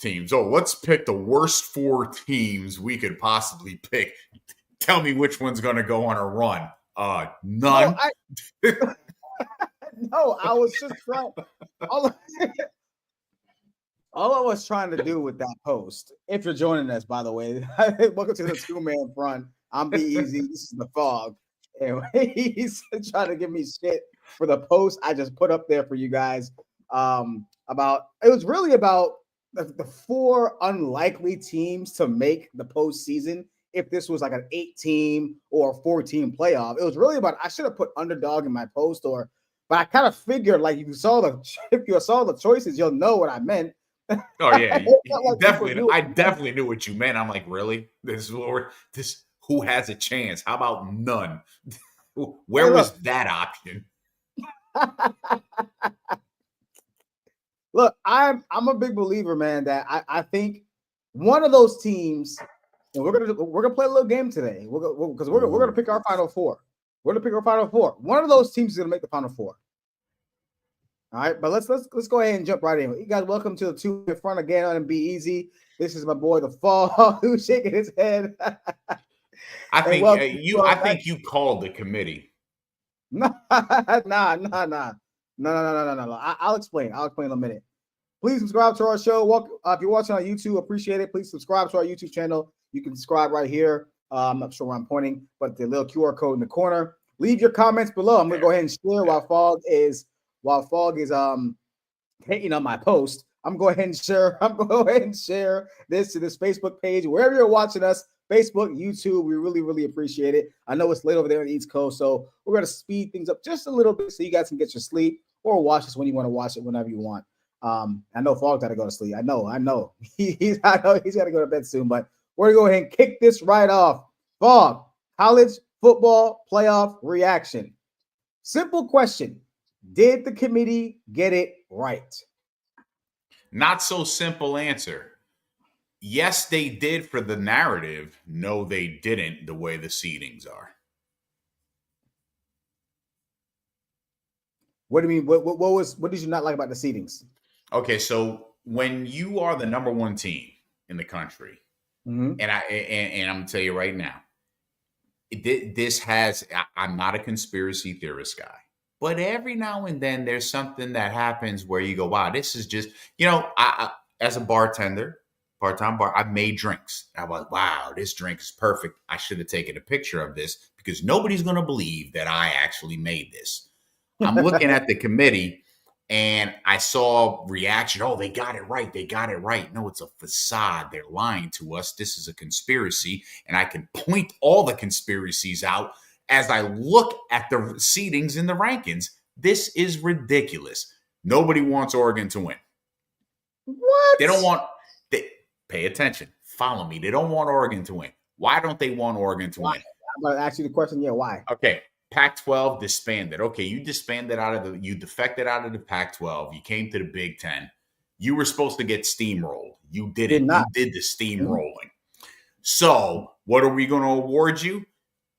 teams. Oh, let's pick the worst 4 teams we could possibly pick. Tell me which one's going to go on a run. No, None. no, I was just trying. All, all I was trying to do with that post, if you're joining us, by the way, welcome to the 2-man front. I'm Be Easy. This is the Fog. And he's trying to give me shit for the post I just put up there for you guys. About it was really about the 4 unlikely teams to make the postseason. If this was like an 8-team or a 4-team playoff, it was really about. I should have put underdog in my post, but I kind of figured like if you saw the choices, you'll know what I meant. Oh yeah, Like definitely. I definitely knew what you meant. I'm like, really? This who has a chance? How about none? Where was that option? Look, I'm a big believer, man, that I think one of those teams, and we're gonna play a little game today. Because we're gonna pick our final 4. We're gonna pick our final 4. One of those teams is gonna make the final 4. All right, but let's go ahead and jump right in. You guys, welcome to the 2 in front again on Be Easy. This is my boy the Fall who's shaking his head. I think you called the committee. Nah. No. I'll explain. I'll explain in a minute. Please subscribe to our show. If you're watching on YouTube, appreciate it. Please subscribe to our YouTube channel. You can subscribe right here. I'm not sure where I'm pointing, but the little QR code in the corner. Leave your comments below. I'm gonna go ahead and share while Fog is hating on my post. I'm going to go ahead and share this to this Facebook page, wherever you're watching us, Facebook, YouTube. We really, really appreciate it. I know it's late over there on the East Coast, so we're going to speed things up just a little bit so you guys can get your sleep or watch this when you want to watch it whenever you want. I know Fog's got to go to sleep. I know. He's got to go to bed soon, but we're going to go ahead and kick this right off. Fog, college football playoff reaction. Simple question. Did the committee get it right? Not so simple answer. Yes, they did for the narrative. No, they didn't the way the seedings are. What do you mean? What did you not like about the seedings? Okay, so when you are the number 1 team in the country, and I'm gonna tell you right now, I'm not a conspiracy theorist guy. But every now and then there's something that happens where you go, wow, this is just, I as a bartender, part-time bar, I've made drinks. I was, wow, this drink is perfect. I should have taken a picture of this because nobody's going to believe that I actually made this. I'm looking at the committee and I saw reaction. Oh, they got it right. They got it right. No, it's a facade. They're lying to us. This is a conspiracy. And I can point all the conspiracies out as I look at the seedings in the rankings. This is ridiculous. Nobody wants Oregon to win. What? They don't want, pay attention. Follow me. They don't want Oregon to win. Why don't they want Oregon to win? I'm going to ask you the question. Yeah, why? Okay. Pac-12 disbanded. Okay, you defected out of the Pac-12. You came to the Big Ten. You were supposed to get steamrolled. You didn't. You did the steamrolling. So what are we going to award you?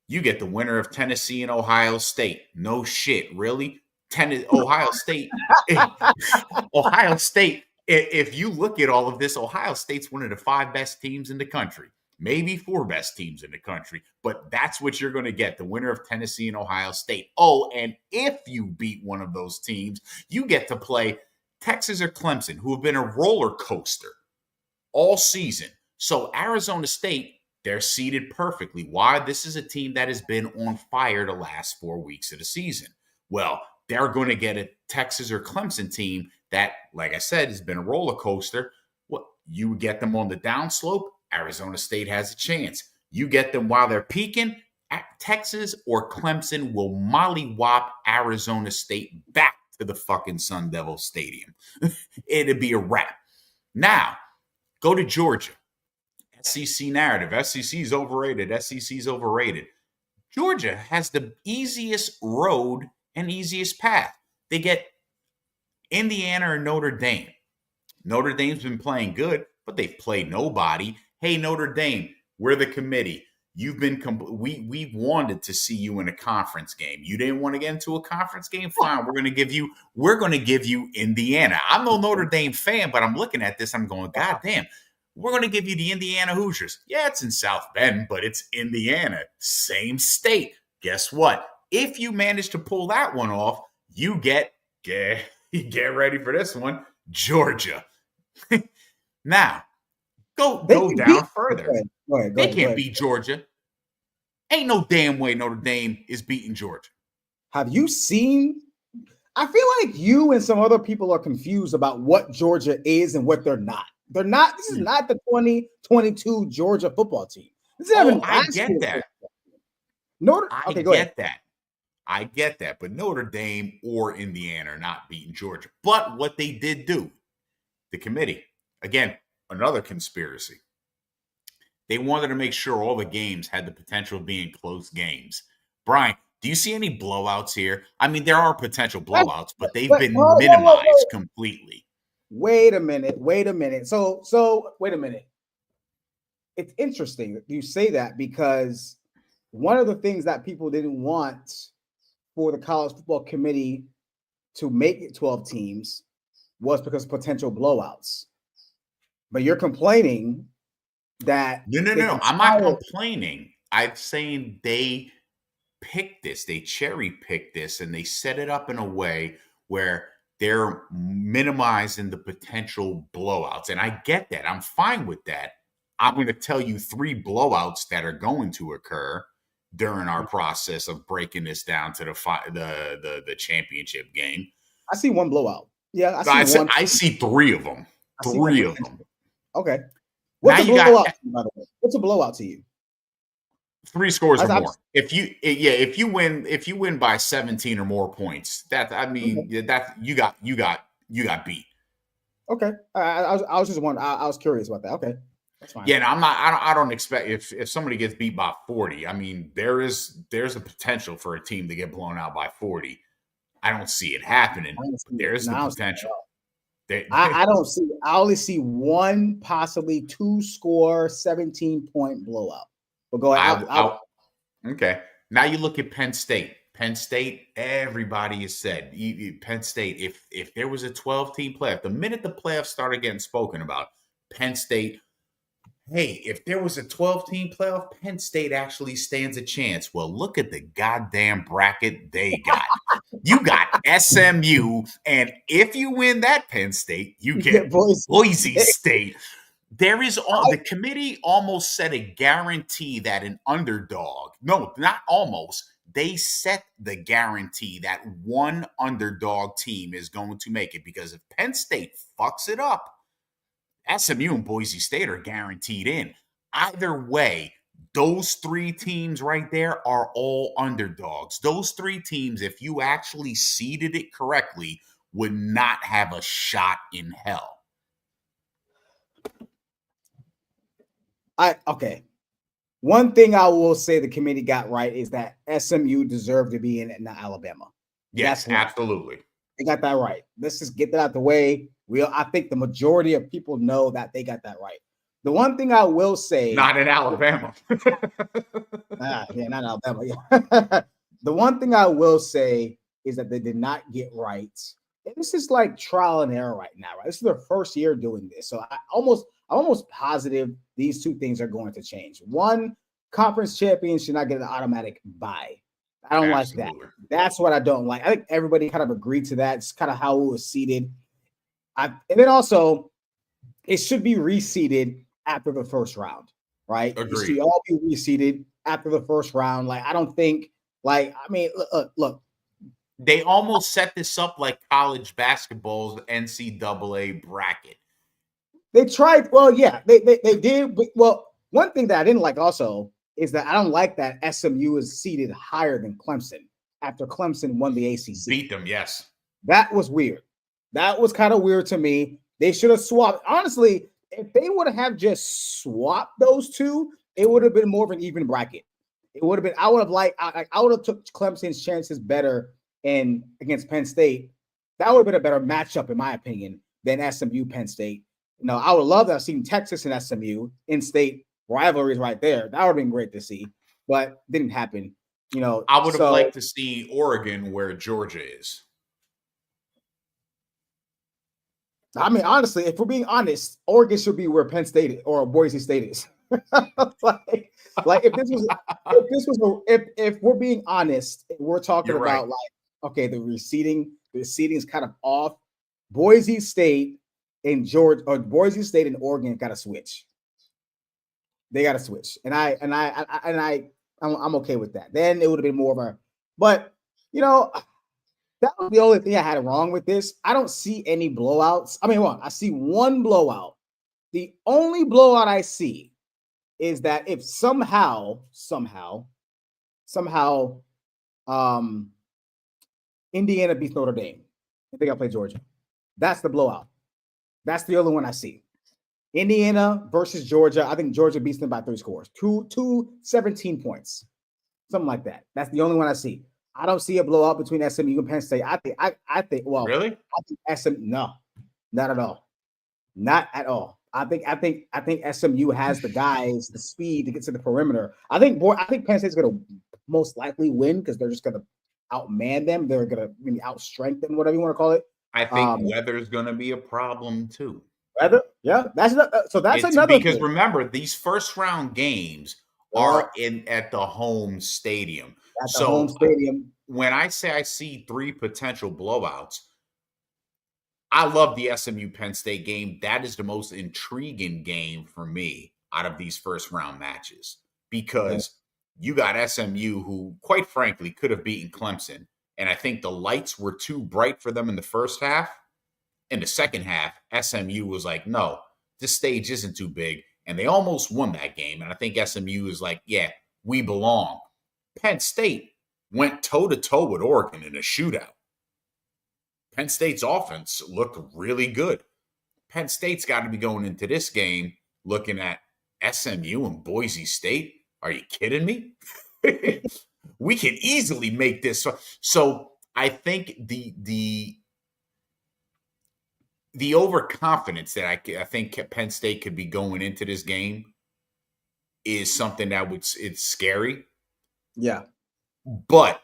You get the winner of Tennessee and Ohio State. No shit, really? Ohio State. Ohio State. If you look at all of this, Ohio State's one of the 5 best teams in the country. Maybe 4 best teams in the country. But that's what you're going to get, the winner of Tennessee and Ohio State. Oh, and if you beat one of those teams, you get to play Texas or Clemson, who have been a roller coaster all season. So Arizona State, they're seeded perfectly. Why? This is a team that has been on fire the last 4 weeks of the season. Well, they're going to get a Texas or Clemson team that, like I said, has been a roller coaster. Well, you get them on the downslope, Arizona State has a chance. You get them while they're peaking, Texas or Clemson will mollywop Arizona State back to the fucking Sun Devil Stadium. It'd be a wrap. Now, go to Georgia. SEC narrative. SEC's overrated. SEC's overrated. Georgia has the easiest road and easiest path. They get Indiana or Notre Dame. Notre Dame's been playing good, but they've played nobody. Hey, Notre Dame, we're the committee. we've wanted to see you in a conference game. You didn't want to get into a conference game? Fine. We're going to give you Indiana. I'm no Notre Dame fan, but I'm looking at this. I'm going, God damn. We're going to give you the Indiana Hoosiers. Yeah, it's in South Bend, but it's Indiana. Same state. Guess what? If you manage to pull that one off, you get ready for this one, Georgia. Now, go down further. Go ahead. They can't beat Georgia. Ain't no damn way Notre Dame is beating Georgia. Have you seen? I feel like you and some other people are confused about what Georgia is and what they're not. They're not. This is not the 2022 Georgia football team. This is I get that. I get that. But Notre Dame or Indiana are not beating Georgia. But what they did do, the committee, again, another conspiracy. They wanted to make sure all the games had the potential of being close games. Brian, do you see any blowouts here? I mean, there are potential blowouts, but they've been minimized completely. Wait a minute. So wait a minute. It's interesting that you say that because one of the things that people didn't want for the college football committee to make it 12 teams was because of potential blowouts. But you're complaining that no. I'm not complaining. I'm saying they picked this, they cherry picked this, and they set it up in a way where they're minimizing the potential blowouts. And I get that. I'm fine with that. I'm going to tell you 3 blowouts that are going to occur during our process of breaking this down to the championship game. I see one blowout. Yeah, I see 3 of them. 3 of them. Okay. What's a blowout? By the way, what's a blowout to you? 3 scores or more. If you win by 17 or more points, that you got beat. Okay. I was just wondering. I was curious about that. Okay. That's fine. Yeah, and I don't expect if somebody gets beat by 40, I mean, there's a potential for a team to get blown out by 40. I don't see it happening. There's the potential. I don't see. I only see 1, possibly 2 score 17-point blowout. But go ahead. Okay. Now you look at Penn State. Penn State, everybody has said, Penn State, if there was a 12-team playoff, the minute the playoffs started getting spoken about, Penn State, hey, if there was a 12-team playoff, Penn State actually stands a chance. Well, look at the goddamn bracket they got. You got SMU, and if you win that Penn State, you get Boise State. There is the committee almost set a guarantee that an underdog, no, not almost, they set the guarantee that one underdog team is going to make it, because if Penn State fucks it up, SMU and Boise State are guaranteed in. Either way, those 3 teams right there are all underdogs. Those 3 teams, if you actually seeded it correctly, would not have a shot in hell. Okay. One thing I will say the committee got right is that SMU deserved to be in Alabama. Yes, absolutely. They got that right. Let's just get that out the way. I think the majority of people know that they got that right. The one thing I will say, not in Alabama. Not Alabama. Yeah. The one thing I will say is that they did not get right. And this is like trial and error right now, right? This is their first year doing this. So I'm almost positive these 2 things are going to change. 1, conference champions should not get an automatic bye. I don't like that. That's what I don't like. I think everybody kind of agreed to that. It's kind of how it was seeded. And then also, it should be reseeded after the first round, right? Agreed. It should all be reseeded after the first round. Like, I don't think, look. They almost set this up like college basketball's NCAA bracket. They tried. Well, yeah, they did. But, well, one thing that I didn't like also is that I don't like that SMU is seated higher than Clemson after Clemson won the ACC. Beat them, yes. That was weird. That was kind of weird to me. They should have swapped. Honestly, if they would have just swapped those 2, it would have been more of an even bracket. It would have been. I would have took Clemson's chances better against Penn State. That would have been a better matchup, in my opinion, than SMU Penn State. I would love to have seen Texas and SMU in state rivalries right there. That would have been great to see, but didn't happen. I would have liked to see Oregon where Georgia is. I mean, honestly, if we're being honest, Oregon should be where Penn State or Boise State is. like if we're being honest, we're talking You're about right. like, okay, the seating is kind of off. Boise State and Georgia, or Boise State and Oregon got to switch. They got to switch, and I'm okay with that. Then it would have been more of a, but that was the only thing I had wrong with this. I don't see any blowouts. I mean, I see one blowout. The only blowout I see is that if somehow, Indiana beats Notre Dame, I think I play Georgia. That's the blowout. That's the only one I see. Indiana versus Georgia. I think Georgia beats them by 3 scores. 17 points. Something like that. That's the only one I see. I don't see a blowout between SMU and Penn State. I think Really? I think SMU, no, not at all. Not at all. I think SMU has the guys, the speed to get to the perimeter. I think Penn State's gonna most likely win because they're just gonna outman them. They're gonna maybe outstrength them, whatever you want to call it. I think weather's gonna be a problem too. Weather? Yeah, that's another because thing. Remember, these first round games are at the home stadium. At the home stadium. When I say I see 3 potential blowouts, I love the SMU Penn State game. That is the most intriguing game for me out of these first round matches because you got SMU, who, quite frankly, could have beaten Clemson. And I think the lights were too bright for them in the first half. In the second half, SMU was like, no, this stage isn't too big. And they almost won that game. And I think SMU is like, yeah, we belong. Penn State went toe-to-toe with Oregon in a shootout. Penn State's offense looked really good. Penn State's got to be going into this game looking at SMU and Boise State. Are you kidding me? We can easily make this. So I think the overconfidence that I think Penn State could be going into this game is something that it's scary. Yeah. But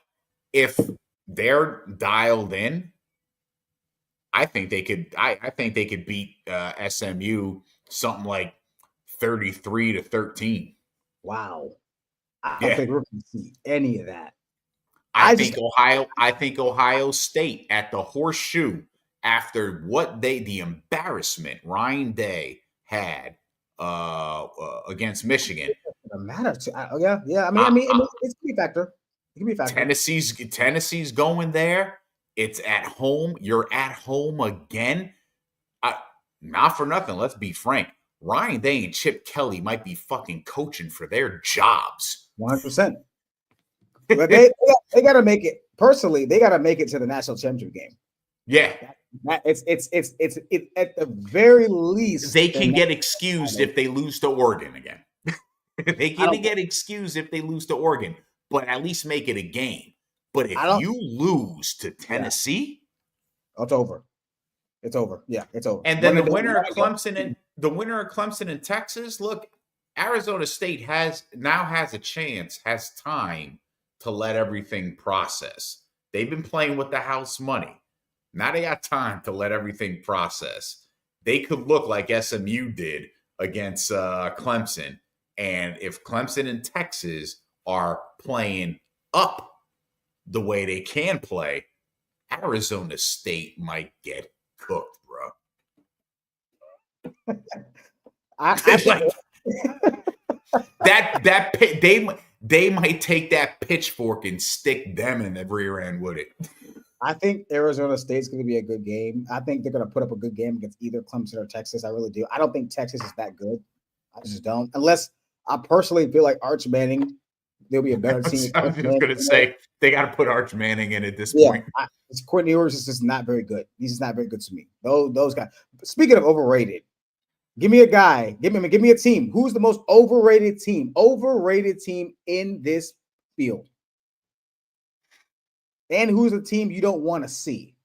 if they're dialed in, I think they could. I think they could beat SMU something like 33-13. Wow. I don't think we're going to see any of that. I think Ohio State at the Horseshoe, after the embarrassment Ryan Day had against Michigan. It doesn't matter. Yeah. I mean, it's a factor. It can be a factor. Tennessee's going there. It's at home. You're at home again. Not for nothing. Let's be frank. Ryan Day and Chip Kelly might be fucking coaching for their jobs. 100%. But they got to make it. Personally, they got to make it to the national championship game. Yeah, it's at the very least they can get excused if they lose to Oregon again. They can get excused if they lose to Oregon, but at least make it a game. But if you lose to Tennessee, it's over. It's over. Yeah, it's over. And then the winner of Clemson and Texas. Look, Arizona State has a chance, has time to let everything process. They've been playing with the house money. Now they got time to let everything process. They could look like SMU did against Clemson. And if Clemson and Texas are playing up the way they can play, Arizona State might get cooked, bro. They might take that pitchfork and stick them in the rear end with it. I think Arizona State's going to be a good game. I think they're going to put up a good game against either Clemson or Texas. I really do. I don't think Texas is that good. I just don't. Unless I personally feel like Arch Manning, there'll be a better team. I was just going to say, they got to put Arch Manning in at this point. Quentin Ewers is just not very good. He's just not very good to me. Those guys. Speaking of overrated, give me a guy. Give me a team. Who's the most overrated team? Overrated team in this field. And who's the team you don't want to see?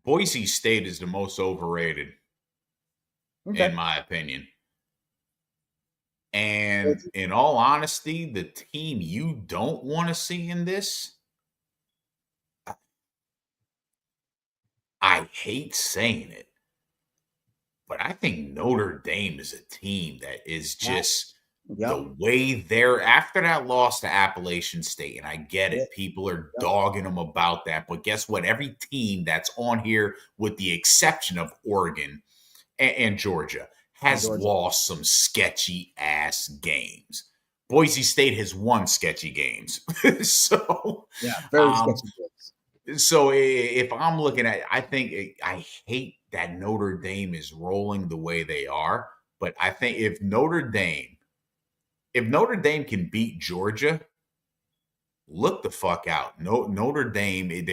Boise State is the most overrated. in my opinion. And in all honesty, the team you don't want to see in this, I hate saying it, but I think Notre Dame is a team that is just the way they're after that loss to Appalachian State. And I get it. People are dogging them about that. But guess what? Every team that's on here, with the exception of Oregon and Georgia, has lost some sketchy ass games. Boise State has won sketchy games. So, very sketchy games. So if I'm looking at, I think I hate that Notre Dame is rolling the way they are, but I think if Notre Dame can beat Georgia, look the fuck out. Notre Dame,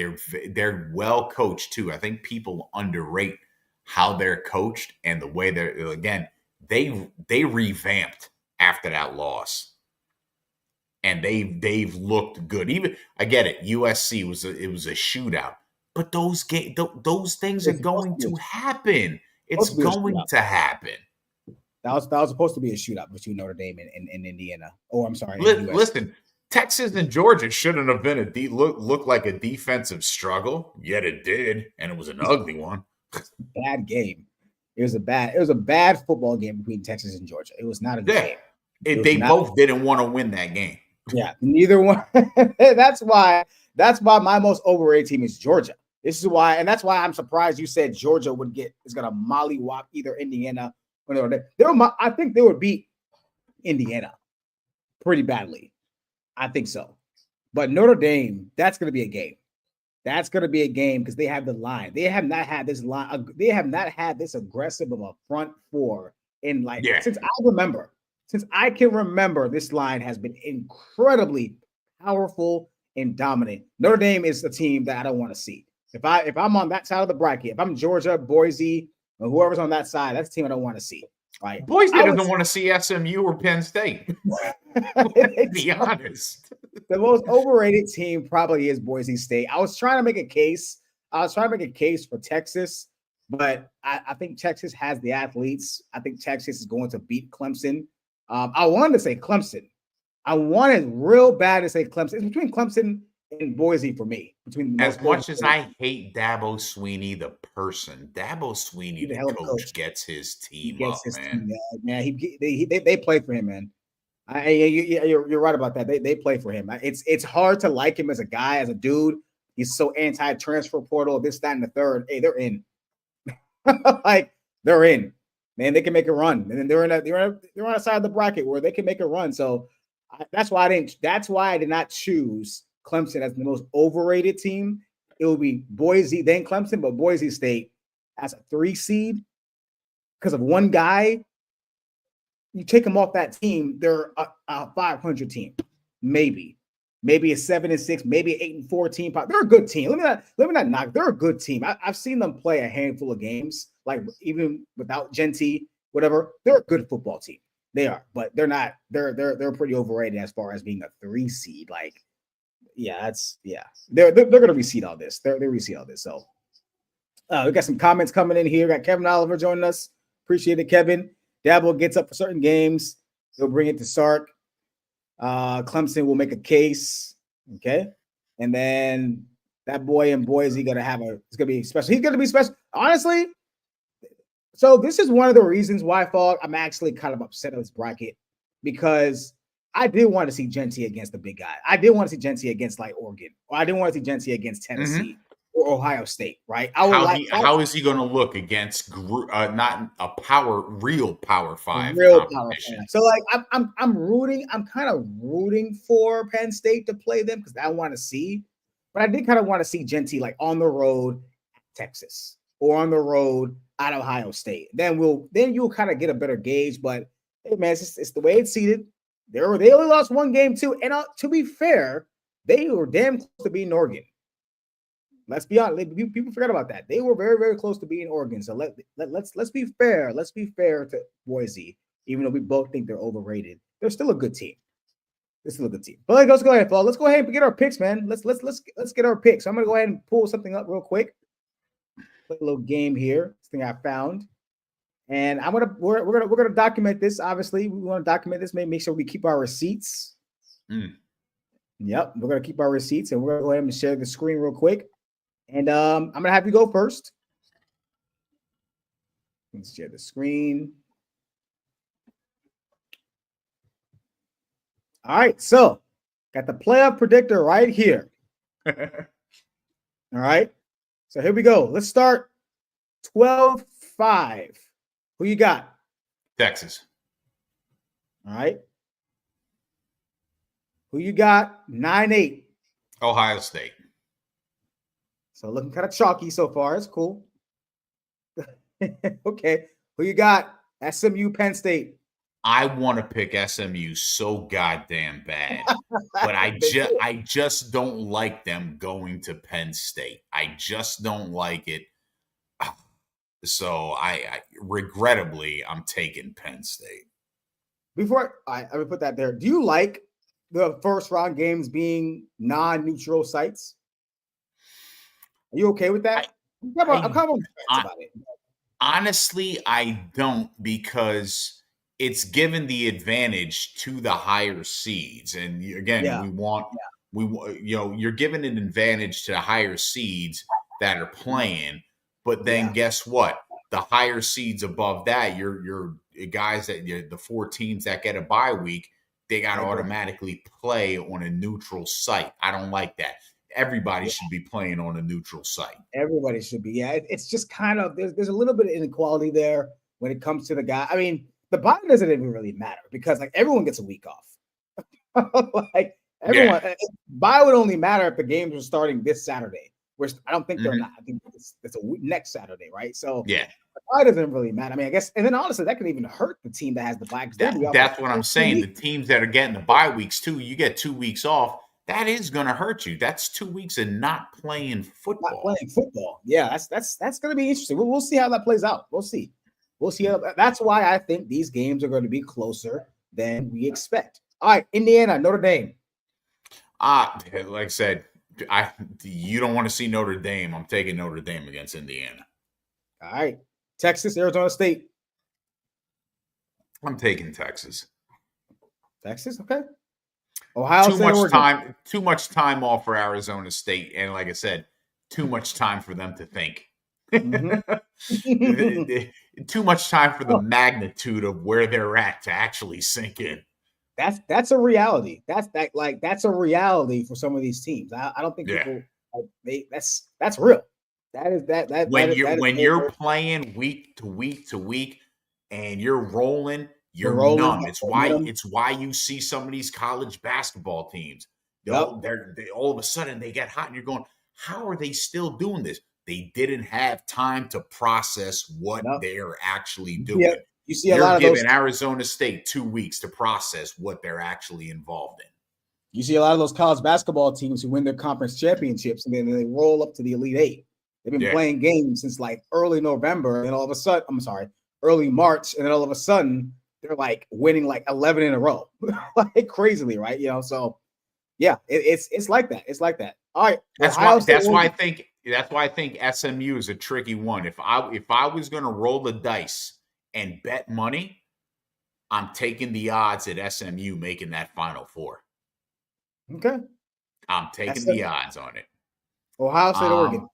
they're well coached too. I think people underrate how they're coached and the way they revamped after that loss. And they've looked good. Even I get it. USC was a shootout, but those things are going to happen. It's going to happen. That was supposed to be a shootout between Notre Dame and Indiana. Oh, I'm sorry. Listen, Texas and Georgia shouldn't have been look like a defensive struggle, yet it did, and it was an ugly one. Bad game. It was a bad football game between Texas and Georgia. It was not a good game. They both didn't want to win that game. Yeah, neither one. That's why my most overrated team is Georgia. This is why, and that's why I'm surprised you said Georgia is going to mollywop either Indiana or Notre Dame. I think they would beat Indiana pretty badly. I think so. But Notre Dame, that's going to be a game. That's going to be a game because they have the line. They have not had this line. They have not had this aggressive of a front four since I remember. Since I can remember, this line has been incredibly powerful and dominant. Notre Dame is a team that I don't want to see. If I'm on that side of the bracket, if I'm Georgia, Boise, or whoever's on that side, that's a team I don't want to see. Right? Boise doesn't want to see SMU or Penn State. To be honest, the most overrated team probably is Boise State. I was trying to make a case for Texas, but I think Texas has the athletes. I think Texas is going to beat Clemson. I wanted to say Clemson. I wanted real bad to say Clemson. It's between Clemson and Boise for me. As much as I hate Dabo Swinney, the person, Dabo Swinney, the coach, gets his team up, man. They play for him, man. You're right about that. They play for him. It's hard to like him as a guy, as a dude. He's so anti-transfer portal, this, that, and the third. Hey, they're in. They're in. Man, they can make a run, and then they're on a side of the bracket where they can make a run. So that's why I did not choose Clemson as the most overrated team. It will be Boise, then Clemson, but Boise State as a 3 seed because of one guy. You take them off that team, they're a 500 team, maybe a 7-6, maybe an 8-4 team. They're a good team. Let me not knock. They're a good team. I've seen them play a handful of games, like even without Genty, whatever. They're a good football team. They are, but they're not. They're pretty overrated as far as being a 3 seed. They're going to reseed all this. They reseed all this. So we got some comments coming in here. We got Kevin Oliver joining us. Appreciate it, Kevin. Dabo gets up for certain games. He'll bring it to Sark. Clemson will make a case. Okay. And then that boy in Boise it's going to be special. He's going to be special. Honestly, so this is one of the reasons why I'm actually kind of upset at this bracket, because I did want to see Genty against the big guy. I did want to see Genty against like Oregon, or I didn't want to see Genty against Tennessee. Mm-hmm. Or Ohio State, right? How is he going to look against not a real Power 5 competition? So like I'm kind of rooting for Penn State to play them because I want to see, but I did kind of want to see Genty like on the road at Texas or on the road at Ohio State. Then you'll kind of get a better gauge. But hey man, it's the way it's seeded. They only lost one game too, and to be fair, they were damn close to beating Oregon. Let's be honest. People forget about that. They were very, very close to being Oregon. So let's be fair. Let's be fair to Boise, even though we both think they're overrated. They're still a good team. But let's go ahead, Paul. Let's go ahead and get our picks, man. Let's get our picks. So I'm gonna go ahead and pull something up real quick. Play a little game here. This thing I found, And we're gonna document this. Obviously, we want to document this. Make sure we keep our receipts. Yep, we're gonna keep our receipts, and we're gonna go ahead and share the screen real quick. And I'm gonna have you go first. Let's share the screen. All right, so got the playoff predictor right here. All right, so here we go. Let's start 12-5. Who you got? Texas. All right. Who you got? 9-8. Ohio State. So looking kind of chalky so far. It's cool. Okay. Who you got? SMU, Penn State. I want to pick SMU so goddamn bad, but I just don't like them going to Penn State. I just don't like it. So I regrettably, I'm taking Penn State. Before I would put that there, do you like the first round games being non-neutral sites? Are you okay with that? I'm kind of on the fence about it. Honestly, I don't, because it's given the advantage to the higher seeds. And again, you're giving an advantage to the higher seeds that are playing. But then guess what? The higher seeds above that, your guys the 4 teams that get a bye week, they got to automatically play on a neutral site. I don't like that. Everybody should be playing on a neutral site. Everybody should be. Yeah, it's just kind of there's a little bit of inequality there when it comes to the guy. I mean, the bye doesn't even really matter because like everyone gets a week off. Like everyone, bye would only matter if the games are starting this Saturday. Which I don't think they're not. I think it's a week, next Saturday, right? So the bye doesn't really matter. I mean, I guess, and then honestly, that can even hurt the team that has the bye. That's what I'm saying. The teams that are getting the bye weeks too, you get 2 weeks off. That is going to hurt you. That's 2 weeks of not playing football. Not playing football. Yeah, that's going to be interesting. We'll see how that plays out. We'll see. That's why I think these games are going to be closer than we expect. All right, Indiana, Notre Dame. Like I said, you don't want to see Notre Dame. I'm taking Notre Dame against Indiana. All right, Texas, Arizona State. I'm taking Texas. Texas, okay. Ohio State, too much time off for Arizona State, and like I said, too much time for them to think. Too much time for the magnitude of where they're at to actually sink in. That's a reality. That's a reality for some of these teams. I don't think people that's real. When you're playing week to week to week and you're rolling. You're numb. It's why you see some of these college basketball teams. They all of a sudden they get hot, and you're going, how are they still doing this? They didn't have time to process what they're actually doing. Yeah. You see you're giving Arizona State 2 weeks to process what they're actually involved in. You see a lot of those college basketball teams who win their conference championships, and then they roll up to the Elite Eight. They've been playing games since like early November, and all of a sudden, early March, and then all of a sudden, they're like winning like 11 in a row, like crazily, right? So it's like that. It's like that. All right. That's why I think SMU is a tricky one. If I was going to roll the dice and bet money, I'm taking the odds at SMU making that Final Four. Okay. I'm taking the odds on it. Ohio State, Oregon.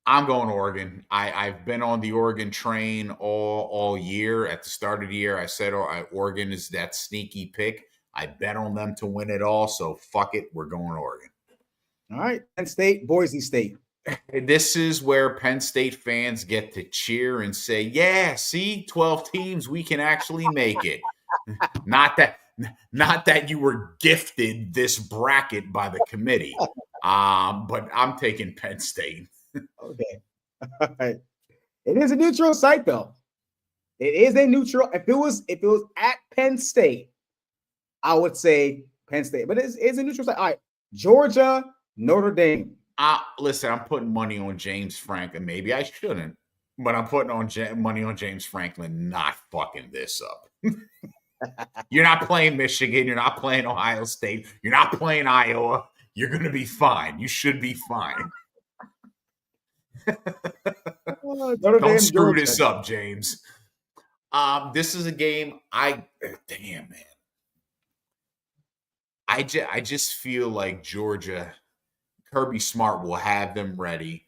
I'm going Oregon. I've been on the Oregon train all year. At the start of the year, I said Oregon is that sneaky pick. I bet on them to win it all, so fuck it. We're going Oregon. All right. Penn State, Boise State. This is where Penn State fans get to cheer and say, yeah, see, 12 teams, we can actually make it. Not that you were gifted this bracket by the committee, but I'm taking Penn State. Okay. All right. It is a neutral site, though. It is a neutral. If it was at Penn State, I would say Penn State. But it's a neutral site. All right. Georgia, Notre Dame. Listen, I'm putting money on James Franklin. Maybe I shouldn't, but I'm putting money on James Franklin not fucking this up. You're not playing Michigan. You're not playing Ohio State. You're not playing Iowa. You're going to be fine. You should be fine. Don't screw this up, James. This is a game. Damn man, I just feel like Georgia, Kirby Smart will have them ready,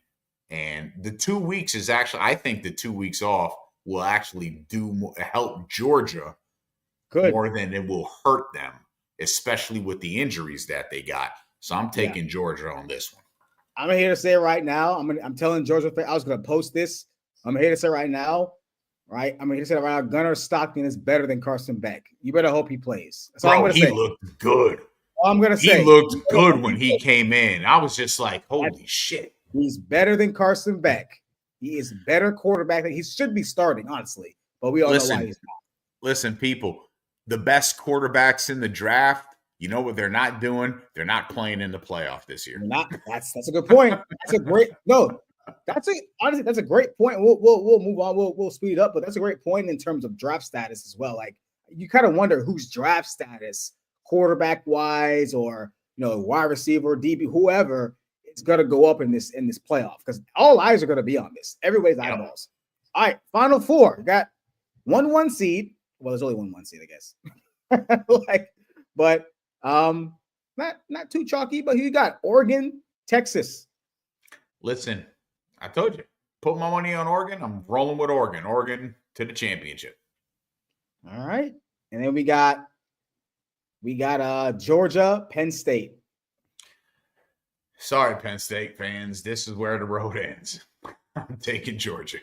and the 2 weeks is actually. I think the 2 weeks off will actually help Georgia more than it will hurt them, especially with the injuries that they got. So I'm taking Georgia on this one. I'm here to say right now. I'm telling Georgia. I was going to post this. I'm here to say right now. Right, I'm here to say right now. Gunnar Stockton is better than Carson Beck. You better hope he plays. That's all I'm going to say. He looked good. All I'm going to say. He looked good when he came in. I was just like, holy shit. He's better than Carson Beck. He is better quarterback. He should be starting, honestly. But we all know why he's not. Listen, people. The best quarterbacks in the draft, you know what they're not doing? They're not playing in the playoff this year. That's a good point. That's a great honestly, that's a great point. We'll move on. We'll speed it up, but that's a great point in terms of draft status as well. Like you kind of wonder whose draft status, quarterback wise, or wide receiver, DB, whoever, is gonna go up in this playoff because all eyes are gonna be on this. Everybody's eyeballs. All right, final four. Got 1 seed. Well, there's only 1 seed, I guess. But not too chalky. But you got Oregon, Texas. Listen, I told you, put my money on Oregon. I'm rolling with Oregon. Oregon to the championship. All right, and then we got Georgia, Penn State. Sorry, Penn State fans. This is where the road ends. I'm taking Georgia.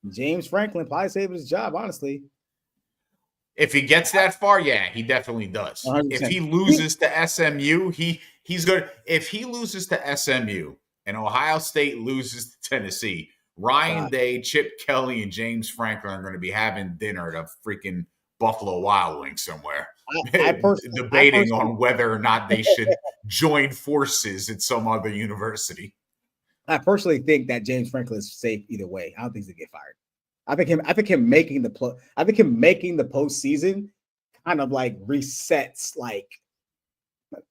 James Franklin probably saved his job, honestly. If he gets that far, yeah, he definitely does. 100%. If he loses to SMU, he's good. If he loses to SMU and Ohio State loses to Tennessee, Ryan Day, Chip Kelly, and James Franklin are going to be having dinner at a freaking Buffalo Wild Wings somewhere, debating on whether or not they should join forces at some other university. I personally think that James Franklin is safe either way. I don't think he's gonna get fired. I think him making the postseason kind of like resets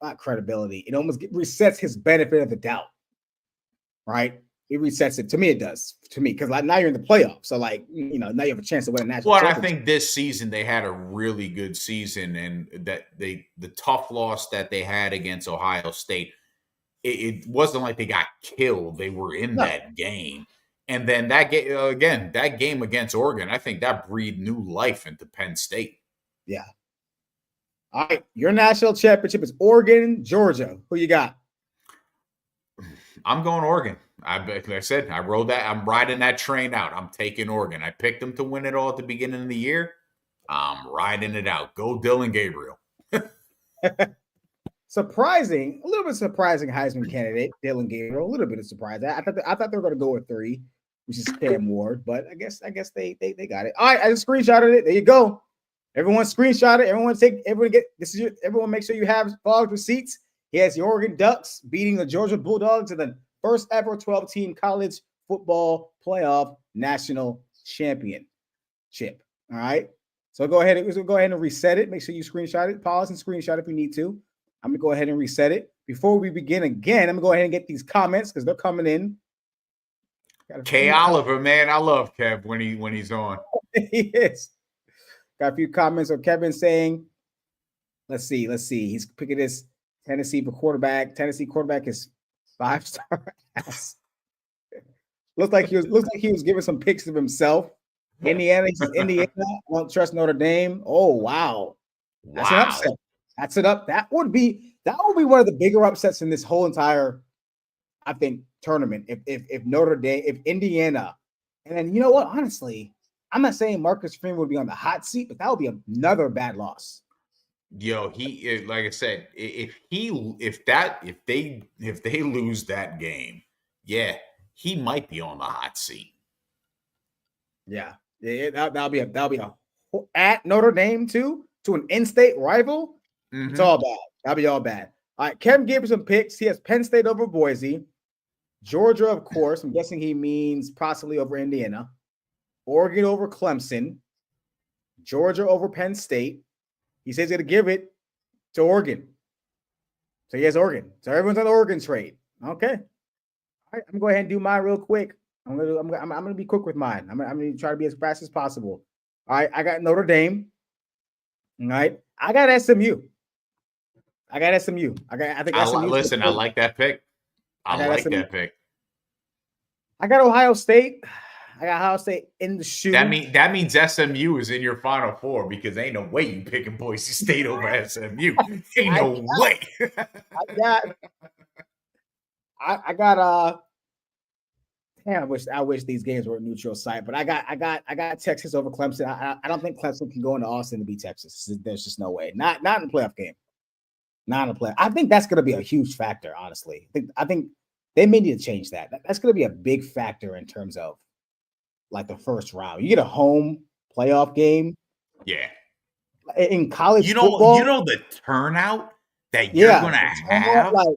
not credibility. It almost resets his benefit of the doubt, right? It resets it. To me, it does. To me, because now you're in the playoffs, so now you have a chance to win a national championship. I think this season they had a really good season, and that the tough loss that they had against Ohio State, it wasn't like they got killed. They were in that game. And then that game against Oregon, I think that breathed new life into Penn State. Yeah. All right, your national championship is Oregon, Georgia. Who you got? I'm going Oregon. Like I said, I rode that. I'm riding that train out. I'm taking Oregon. I picked them to win it all at the beginning of the year. I'm riding it out. Go Dylan Gabriel. A little bit surprising Heisman candidate, Dylan Gabriel. A little bit of surprise. I thought they were going to go with 3. Which is Cam Ward, but I guess they got it. All right, I just screenshotted it. There you go. Everyone screenshot it. Everyone make sure you have fogged receipts. He has the Oregon Ducks beating the Georgia Bulldogs in the first ever 12-team college football playoff national championship. All right. So go ahead and reset it. Make sure you screenshot it. Pause and screenshot if you need to. I'm gonna go ahead and reset it. Before we begin again, I'm gonna go ahead and get these comments because they're coming in. Kay Oliver, man, I love Kev when he's on. He is. Got a few comments of Kevin saying, let's see. He's picking this Tennessee for quarterback. Tennessee quarterback is 5-star ass. Looks like he was giving some pics of himself. Indiana, I won't trust Notre Dame. Oh wow. That's an upset. That's it up. That would be one of the bigger upsets in this whole entire, I think, tournament. If Notre Dame, if Indiana, and then you know what? Honestly, I'm not saying Marcus Freeman would be on the hot seat, but that would be another bad loss. Yo, he like I said, if they lose that game, yeah, he might be on the hot seat. Yeah, that'll be a at Notre Dame too, to an in-state rival. Mm-hmm. It's all bad. That'll be all bad. All right, Kevin gave us some picks. He has Penn State over Boise, Georgia, of course. I'm guessing he means possibly over Indiana, Oregon over Clemson, Georgia over Penn State. He says he's going to give it to Oregon. So he has Oregon. So everyone's on the Oregon trade. Okay. All right, I'm going to go ahead and do mine real quick. I'm going to be quick with mine. I'm going to try to be as fast as possible. All right, I got Notre Dame. All right, I got SMU. I think SMU. Listen, I like that pick. I like SMU. that pick. I got Ohio State. I got Ohio State in the shoe. That means SMU is in your Final Four because ain't no way you picking Boise State over SMU. Ain't no way. I got damn, I wish these games were a neutral site, but I got Texas over Clemson. I don't think Clemson can go into Austin to beat Texas. There's just no way. Not in the playoff game. Not in the playoff. I think that's going to be a huge factor. Honestly, I think they may need to change that. That's going to be a big factor in terms of like the first round. You get a home playoff game. Yeah. In college football, you know the turnout that you're going to have. Like,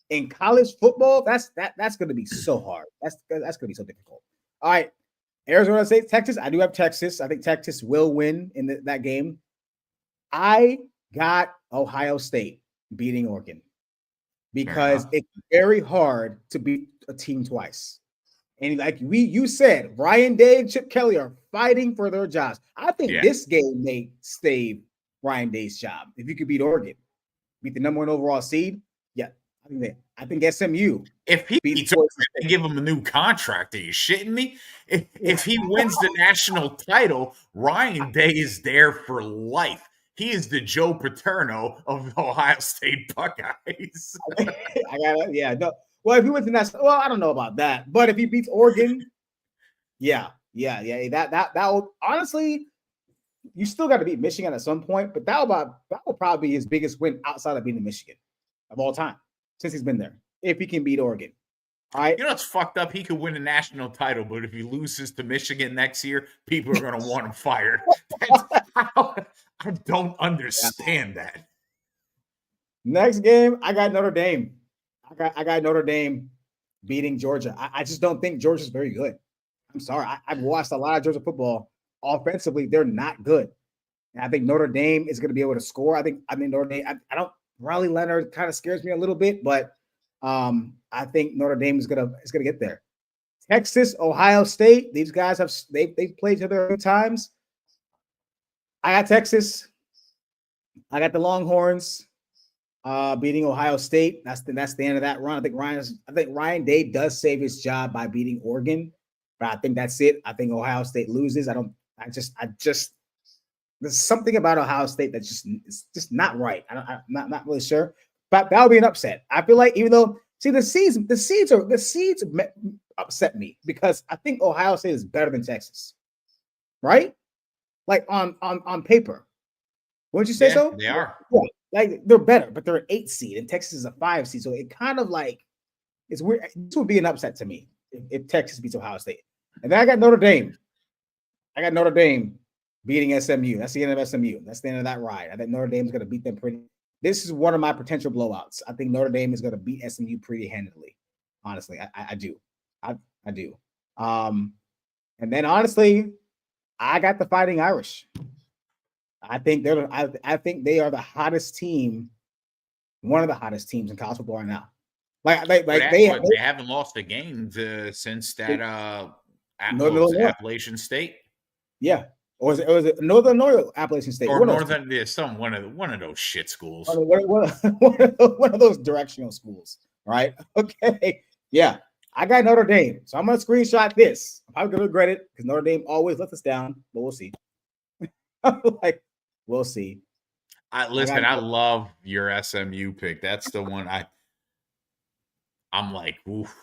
in college football, that's going to be so hard. That's going to be so difficult. All right, Arizona State, Texas. I do have Texas. I think Texas will win in that game. I got Ohio State beating Oregon because it's very hard to beat a team twice. And like you said, Ryan Day and Chip Kelly are fighting for their jobs. I think this game may save Ryan Day's job if you could beat Oregon, beat the number 1 overall seed. Yeah, I think SMU. If he beats Oregon, they give him a new contract. Are you shitting me? If he wins the national title, Ryan Day is there for life. He is the Joe Paterno of the Ohio State Buckeyes. Well, if he wins the national, I don't know about that, but if he beats Oregon, that will honestly, you still got to beat Michigan at some point, but that will probably be his biggest win outside of beating Michigan of all time since he's been there. If he can beat Oregon, all right. You know what's fucked up? He could win a national title, but if he loses to Michigan next year, people are going to want him fired. I don't understand that. Next game, I got Notre Dame. I got Notre Dame beating Georgia. I just don't think Georgia's very good. I'm sorry. I've watched a lot of Georgia football. Offensively, they're not good. And I think Notre Dame is going to be able to score. I think Notre Dame. I don't. Riley Leonard kind of scares me a little bit, but I think Notre Dame is gonna get there. Texas, Ohio State. These guys they've played each other a few times. I got Texas. I got the Longhorns beating Ohio State. That's the end of that run. I think Ryan Day does save his job by beating Oregon, but I think that's it. I think Ohio State loses. I just there's something about Ohio State that's just not right. I'm not really sure, but that would be an upset. I feel like even though the seeds upset me because I think Ohio State is better than Texas, right? Like on paper, wouldn't you say so? They are. Yeah, like they're better, but they're an 8 seed and Texas is a 5 seed, so it kind of like it's weird. This would be an upset to me if Texas beats Ohio State. And then I got Notre Dame. Beating SMU. That's the end of SMU. That's the end of that ride. I think Notre Dame is going to beat them pretty. This is one of my potential blowouts. I think Notre Dame is going to beat SMU pretty handily. Honestly, I do. I do. And then honestly, I got the Fighting Irish. I think they are the hottest team, one of the hottest teams in college football right now. They haven't lost a game since that Appalachian State. Yeah. Or was it Northern or Appalachian State? Or Northern, one of those shit schools. One of those directional schools, right? Okay. Yeah. I got Notre Dame. So I'm going to screenshot this. I'm probably going to regret it because Notre Dame always lets us down, but we'll see. We'll see. I love your SMU pick. That's the one I'm like, oof.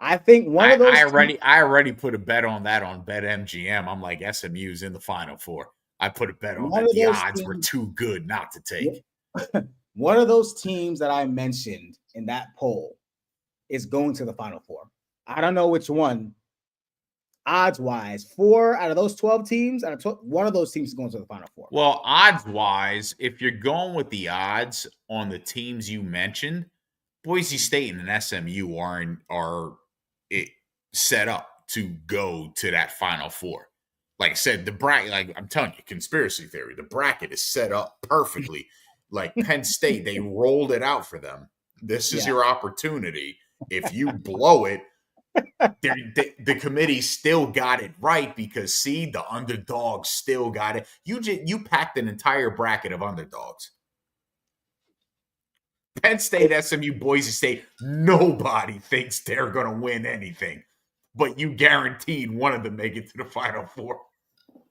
I think one of those. I already put a bet on that on BetMGM. I'm like, SMU's in the Final Four. I put a bet on that. The odds were too good not to take. One of those teams that I mentioned in that poll is going to the Final Four. I don't know which one. Odds wise, 4 out of those 12 teams, one of those teams is going to the Final Four. Well, odds wise, if you're going with the odds on the teams you mentioned, Boise State and SMU are set up to go to that Final Four. Like I said, the bracket, like I'm telling you, conspiracy theory, the bracket is set up perfectly. Like Penn State, they rolled it out for them. This is your opportunity. If you blow it, The committee still got it right because see, the underdogs still got it. You packed an entire bracket of underdogs. Penn State, SMU, Boise State, nobody thinks they're going to win anything, but you guaranteed one of them make it to the Final Four.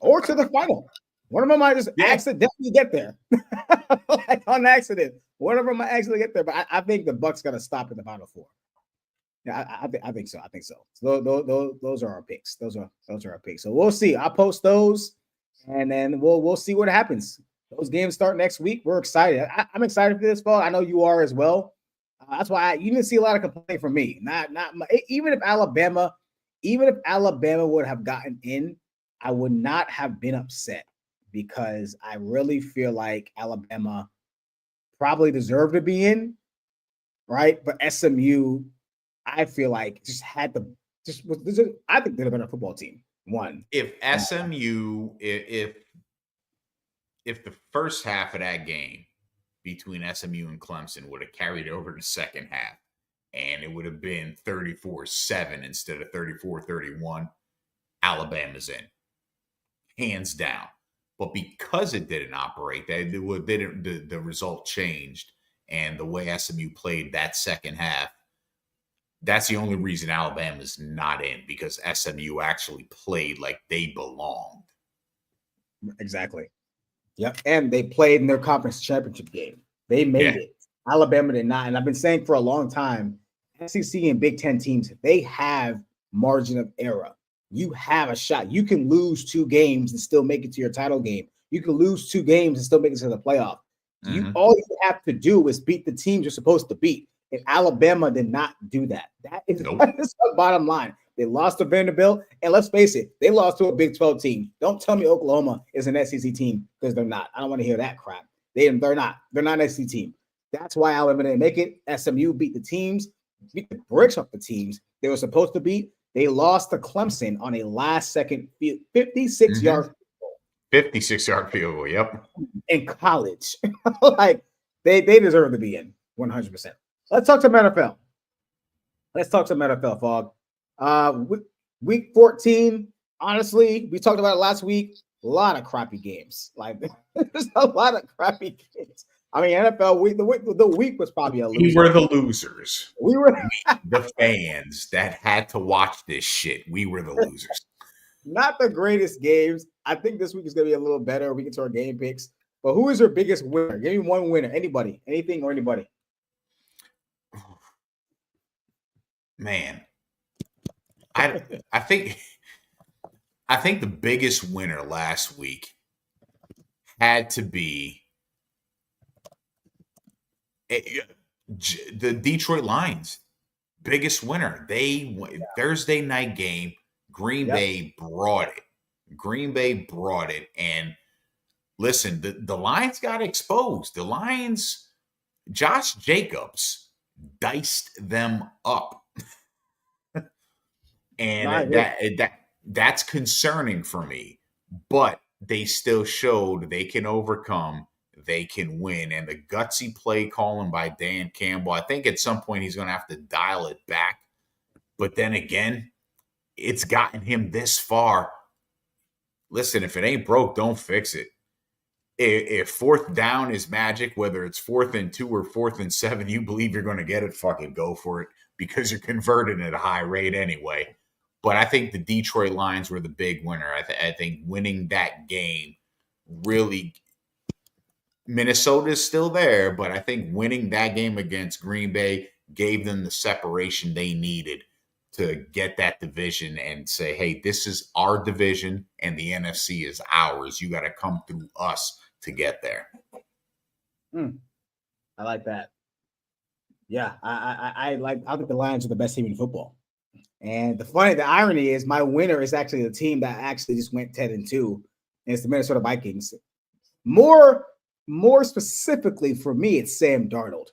Or to the final. One of them might just accidentally get there. Like on accident. One of them might actually get there, but I think the Bucks got to stop in the Final Four. Yeah, I think so. I think so. So those are our picks. Those are our picks. So we'll see. I'll post those, and then we'll see what happens. Those games start next week. We're excited. I'm excited for this fall. I know you are as well. That's why you didn't see a lot of complaint from me. Even if Alabama would have gotten in, I would not have been upset because I really feel like Alabama probably deserved to be in, right? But SMU, I feel like just had the I think they're a better football team. One, if SMU, if the first half of that game between SMU and Clemson would have carried over the second half, and it would have been 34-7 instead of 34-31, Alabama's in, hands down. But because it didn't operate, the result changed, and the way SMU played that second half, that's the only reason Alabama's not in, because SMU actually played like they belonged. Exactly. Yep. And they played in their conference championship game. They made it. Alabama did not. And I've been saying for a long time, SEC and Big Ten teams, they have margin of error. You have a shot. You can lose 2 games and still make it to your title game. You can lose 2 games and still make it to the playoff. All you have to do is beat the teams you're supposed to beat. And Alabama did not do that. That is the bottom line. They lost to Vanderbilt, and let's face it, they lost to a Big 12 team. Don't tell me Oklahoma is an SEC team, because they're not. I don't want to hear that crap. They're not. They're not an SEC team. That's why Alabama didn't make it. SMU beat the teams, beat the bricks off the teams they were supposed to beat. They lost to Clemson on a last-second 56-yard 56-yard field goal, yep. In college. Like, they deserve to be in 100%. Let's talk some NFL. Fog. Week 14, honestly, we talked about it last week. A lot of crappy games. Like, there's a lot of crappy games. I mean, NFL week, the week was probably a loser. We were the losers. We were the fans that had to watch this shit. We were the losers. Not the greatest games. I think this week is going to be a little better. We get to our game picks. But who is your biggest winner? Give me one winner. Anybody. Anything or anybody. Man. I think the biggest winner last week had to be the Detroit Lions. Biggest winner. Thursday night game, Green Bay brought it. And listen, the Lions got exposed. The Lions, Josh Jacobs diced them up. And that's concerning for me. But they still showed they can overcome, they can win. And the gutsy play calling by Dan Campbell, I think at some point he's going to have to dial it back. But then again, it's gotten him this far. Listen, if it ain't broke, don't fix it. If 4th down is magic, whether it's 4th and 2 or 4th and 7, you believe you're going to get it, fucking go for it, because you're converting at a high rate anyway. But I think the Detroit Lions were the big winner. I think winning that game really – Minnesota's still there, but I think winning that game against Green Bay gave them the separation they needed to get that division and say, hey, this is our division and the NFC is ours. You got to come through us to get there. I like that. Yeah, I think the Lions are the best team in football. And the irony is my winner is actually the team that actually just went 10-2, and it's the Minnesota Vikings. More specifically for me, it's Sam Darnold.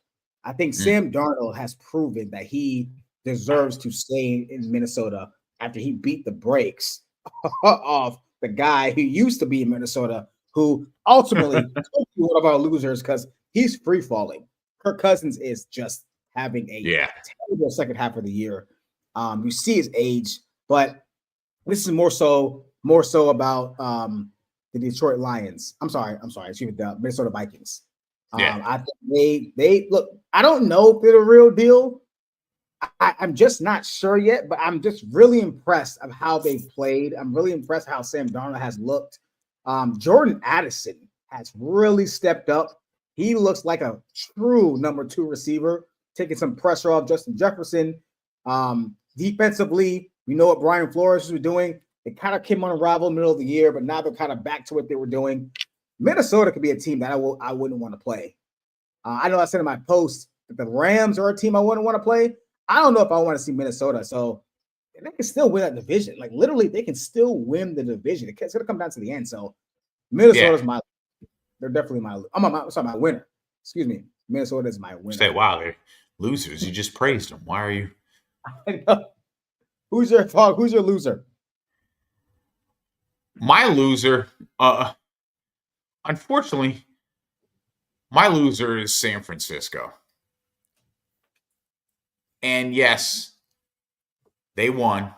I think Sam Darnold has proven that he deserves to stay in Minnesota after he beat the brakes off the guy who used to be in Minnesota, who ultimately took one of our losers because he's free falling. Kirk Cousins is just having a terrible second half of the year. You see his age, but this is more so about the Detroit Lions. I'm sorry, excuse me, the Minnesota Vikings. I think they look. I don't know if they're the real deal. I'm just not sure yet, but I'm just really impressed of how they played. I'm really impressed how Sam Darnold has looked. Jordan Addison has really stepped up. He looks like a true number 2 receiver, taking some pressure off Justin Jefferson. Defensively, we know what Brian Flores was doing. They kind of came on a rival middle of the year, but now they're kind of back to what they were doing. Minnesota could be a team that I wouldn't want to play. I know I said in my post that the Rams are a team I wouldn't want to play. I don't know if I want to see Minnesota. So they can still win that division. Like literally, they can still win the division. It's going to come down to the end. So Minnesota's they're definitely my winner. Excuse me. Minnesota is my winner. Say, wow, they're losers. You just praised them. Why are you? Who's your loser? My loser, unfortunately, my loser is San Francisco. And yes, they won.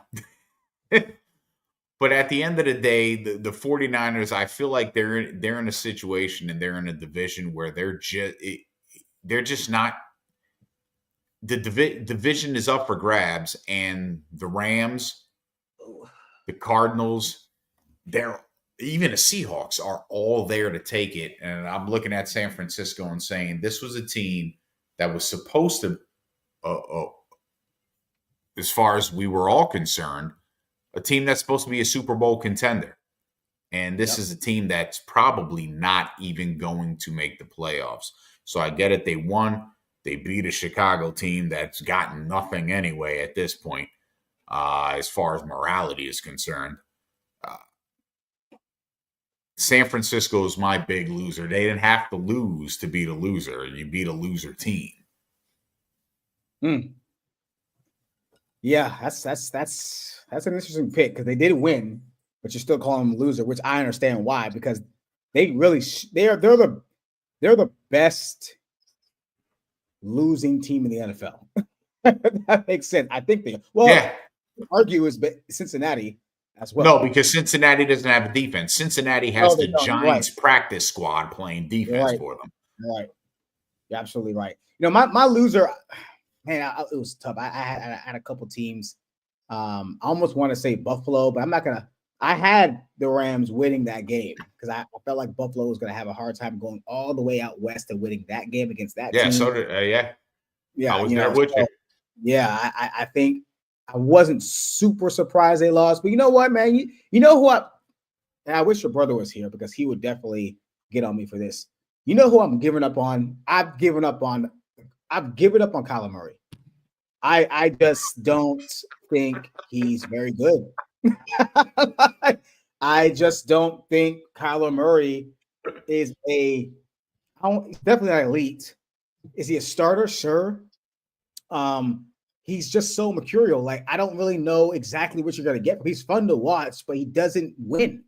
But at the end of the day, the 49ers, I feel like they're in a situation and they're in a division where they're just not. The division is up for grabs, and the Rams, the Cardinals, even the Seahawks are all there to take it. And I'm looking at San Francisco and saying this was a team that was supposed to, as far as we were all concerned, a team that's supposed to be a Super Bowl contender. And this is a team that's probably not even going to make the playoffs. So I get it. They won. They beat a Chicago team that's gotten nothing anyway at this point, as far as morality is concerned. San Francisco is my big loser. They didn't have to lose to beat a loser. You beat a loser team. Yeah, that's an interesting pick because they did win, but you're still calling them a loser, which I understand why, because they really they're the best losing team in the NFL. That makes sense. I think argue is Cincinnati as well. No, because Cincinnati doesn't have a defense. Cincinnati has the Giants practice squad playing defense for them. Right. You're absolutely right. You know, my loser, man, it was tough. I had a couple teams. I almost want to say Buffalo, but I'm not gonna. I had the Rams winning that game because I felt like Buffalo was gonna have a hard time going all the way out west and winning that game against that team. So did yeah. I was there with you. Yeah, I think I wasn't super surprised they lost, but you know what, man? You know who I wish your brother was here because he would definitely get on me for this. You know who I'm giving up on? I've given up on Kyler Murray. I just don't think he's very good. I just don't think Kyler Murray is he's definitely not elite. Is he a starter? Sure. He's just so mercurial. Like, I don't really know exactly what you're going to get. He's fun to watch, but he doesn't win.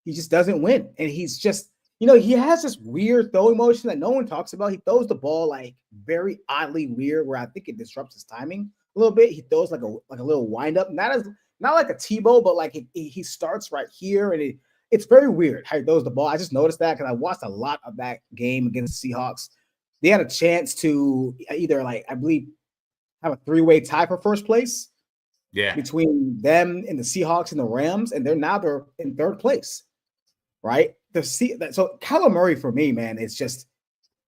He just doesn't win. And he's just, he has this weird throwing motion that no one talks about. He throws the ball like very oddly weird, where I think it disrupts his timing a little bit. He throws like a little wind up, not like a Tebow, but like he starts right here, and it's very weird how he throws the ball. I just noticed that because I watched a lot of that game against the Seahawks. They had a chance to either, like, I believe, have a 3-way tie for first place. Yeah, between them and the Seahawks and the Rams, and they're in third place, right? So Kyler Murray for me, man, it's just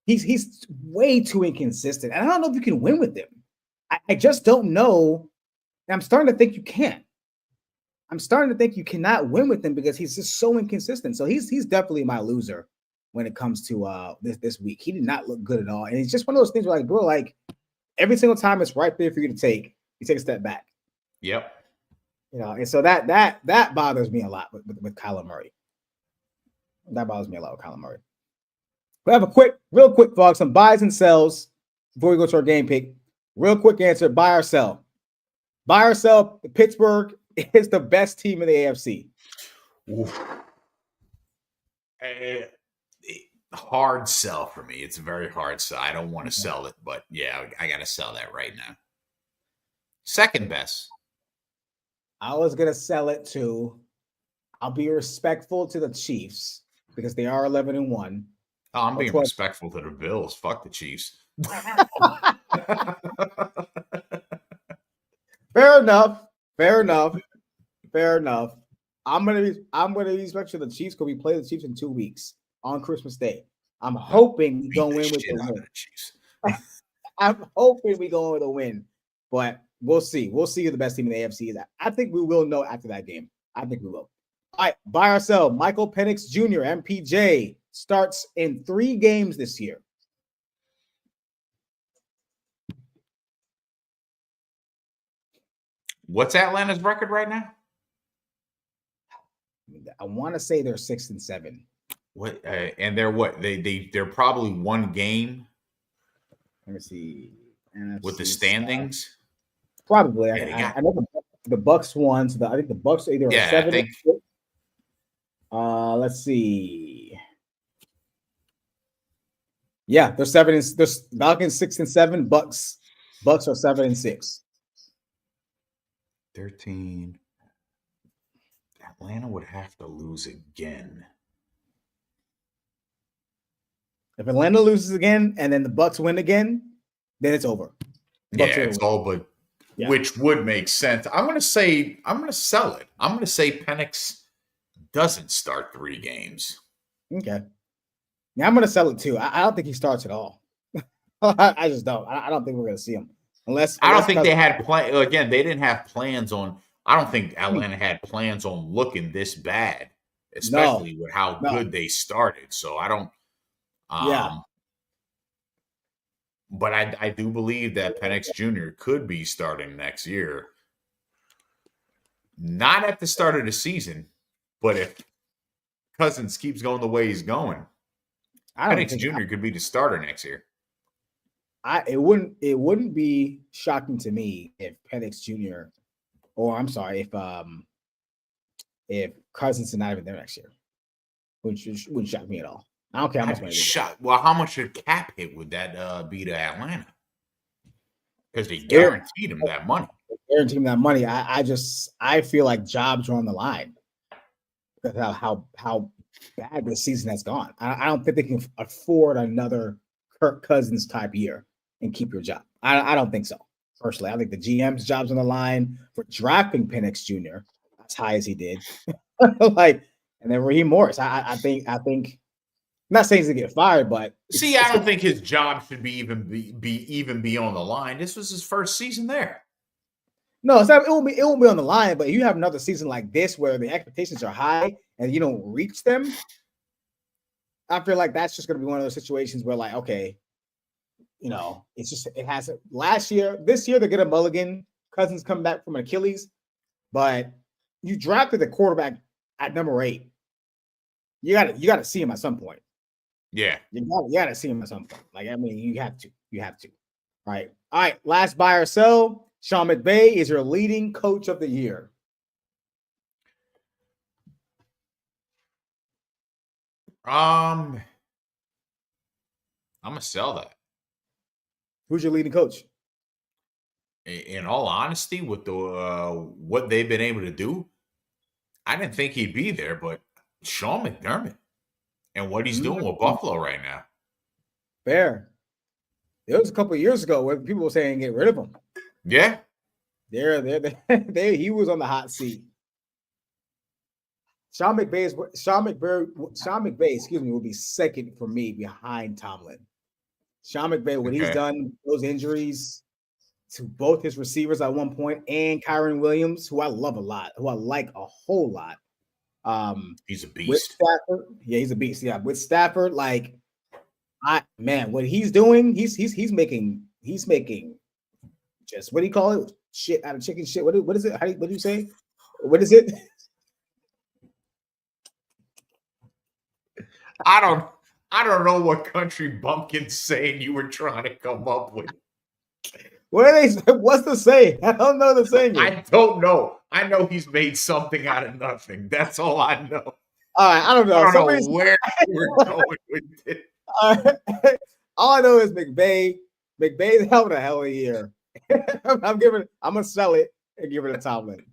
he's way too inconsistent, and I don't know if you can win with him. I just don't know. And I'm starting to think you can. I'm starting to think you cannot win with him because he's just so inconsistent. So he's definitely my loser when it comes to this week. He did not look good at all, and it's just one of those things where, like, bro, like, every single time it's right there for you to take, you take a step back. Yep. And so that bothers me a lot with Kyler Murray. That bothers me a lot with Kyler Murray. We have real quick, folks, some buys and sells before we go to our game pick. Real quick answer: buy or sell. Buy or sell. Pittsburgh is the best team in the AFC. Hard sell for me. It's a very hard sell. I don't want to sell it, but yeah, I got to sell that right now. Second best. I was gonna sell it to. I'll be respectful to the Chiefs because they are 11-1. Oh, I'm being respectful to the Bills. Fuck the Chiefs. Fair enough. Fair enough. Fair enough. I'm gonna be respectful to the Chiefs because we play the Chiefs in 2 weeks on Christmas Day. I'm hoping we go in with the win. Chiefs. I'm hoping we go in with a win, but we'll see. We'll see who the best team in the AFC is. I think we will know after that game. I think we will. All right, buy or sell. Michael Penix Jr., MPJ, starts in 3 games this year. What's Atlanta's record right now? I want to say they're 6-7. What? And they're what? They're probably 1 game. Let me see. NFC with the standings. Side. Probably. Yeah, I know the Bucks won. So I think the Bucks are either 7. I think. Let's see. Yeah, they're 7. They're Falcons 6-7. Bucks are 7-6. 13. Atlanta would have to lose again. If Atlanta loses again and then the Bucks win again, then it's over. It's all but which would make sense. I'm gonna sell it. I'm gonna say Penix doesn't start 3 games. Okay. Yeah, I'm gonna sell it too. I don't think he starts at all. I just don't. I don't think we're gonna see him unless I don't think they had plan. Again, they didn't have plans on. I don't think Atlanta had plans on looking this bad, especially with how good they started. So I don't. But I do believe that Penix Jr. could be starting next year. Not at the start of the season, but if Cousins keeps going the way he's going, Penix Jr. could be the starter next year. It wouldn't be shocking to me if Penix Jr. or I'm sorry, if Cousins is not even there next year. Wouldn't shock me at all. I don't care how much money. Well, how much a cap hit would that be to Atlanta? Because they guaranteed him that money. Guaranteed him that money. I feel like jobs are on the line because how bad this season has gone. I don't think they can afford another Kirk Cousins type year and keep your job. I don't think so. Personally, I think the GM's job's on the line for drafting Penix Jr. as high as he did. And then Raheem Morris. I think. I'm not saying he's gonna get fired, but I don't think his job should be on the line. This was his first season there. No, it's not, it won't be on the line. But you have another season like this where the expectations are high and you don't reach them. I feel like that's just gonna be one of those situations where, like, okay, it's just it has this year they're gonna mulligan. Cousins come back from Achilles, but you drafted the quarterback at number 8. You gotta see him at some point. Yeah. You gotta see him at some point. Like, I mean, you have to. All right. Last buy or sell. Sean McVay is your leading coach of the year. I'm gonna sell that. Who's your leading coach? In all honesty, with the what they've been able to do, I didn't think he'd be there, but Sean McDermott and what he's doing with Buffalo right now. Fair. It was a couple of years ago where people were saying get rid of him. Yeah. He was on the hot seat. Sean McVay, will be second for me behind Tomlin. Sean McVay, what he's done, those injuries to both his receivers at one point and Kyron Williams, who I love a lot, who I like a whole lot. He's a beast. With Stafford, he's a beast. Yeah, with Stafford, like, what he's doing, he's making just what do you call it? Shit out of chicken shit. What is it? What do you say? What is it? I don't know what country bumpkin's saying you were trying to come up with. What are they? What's the saying? I don't know the saying. I don't know. I know he's made something out of nothing. That's all I know. All right, I don't know. I don't know where we're going with it. All I know is McVay. McVay's having a hell of a year. I'm gonna sell it and give it a Tomlin.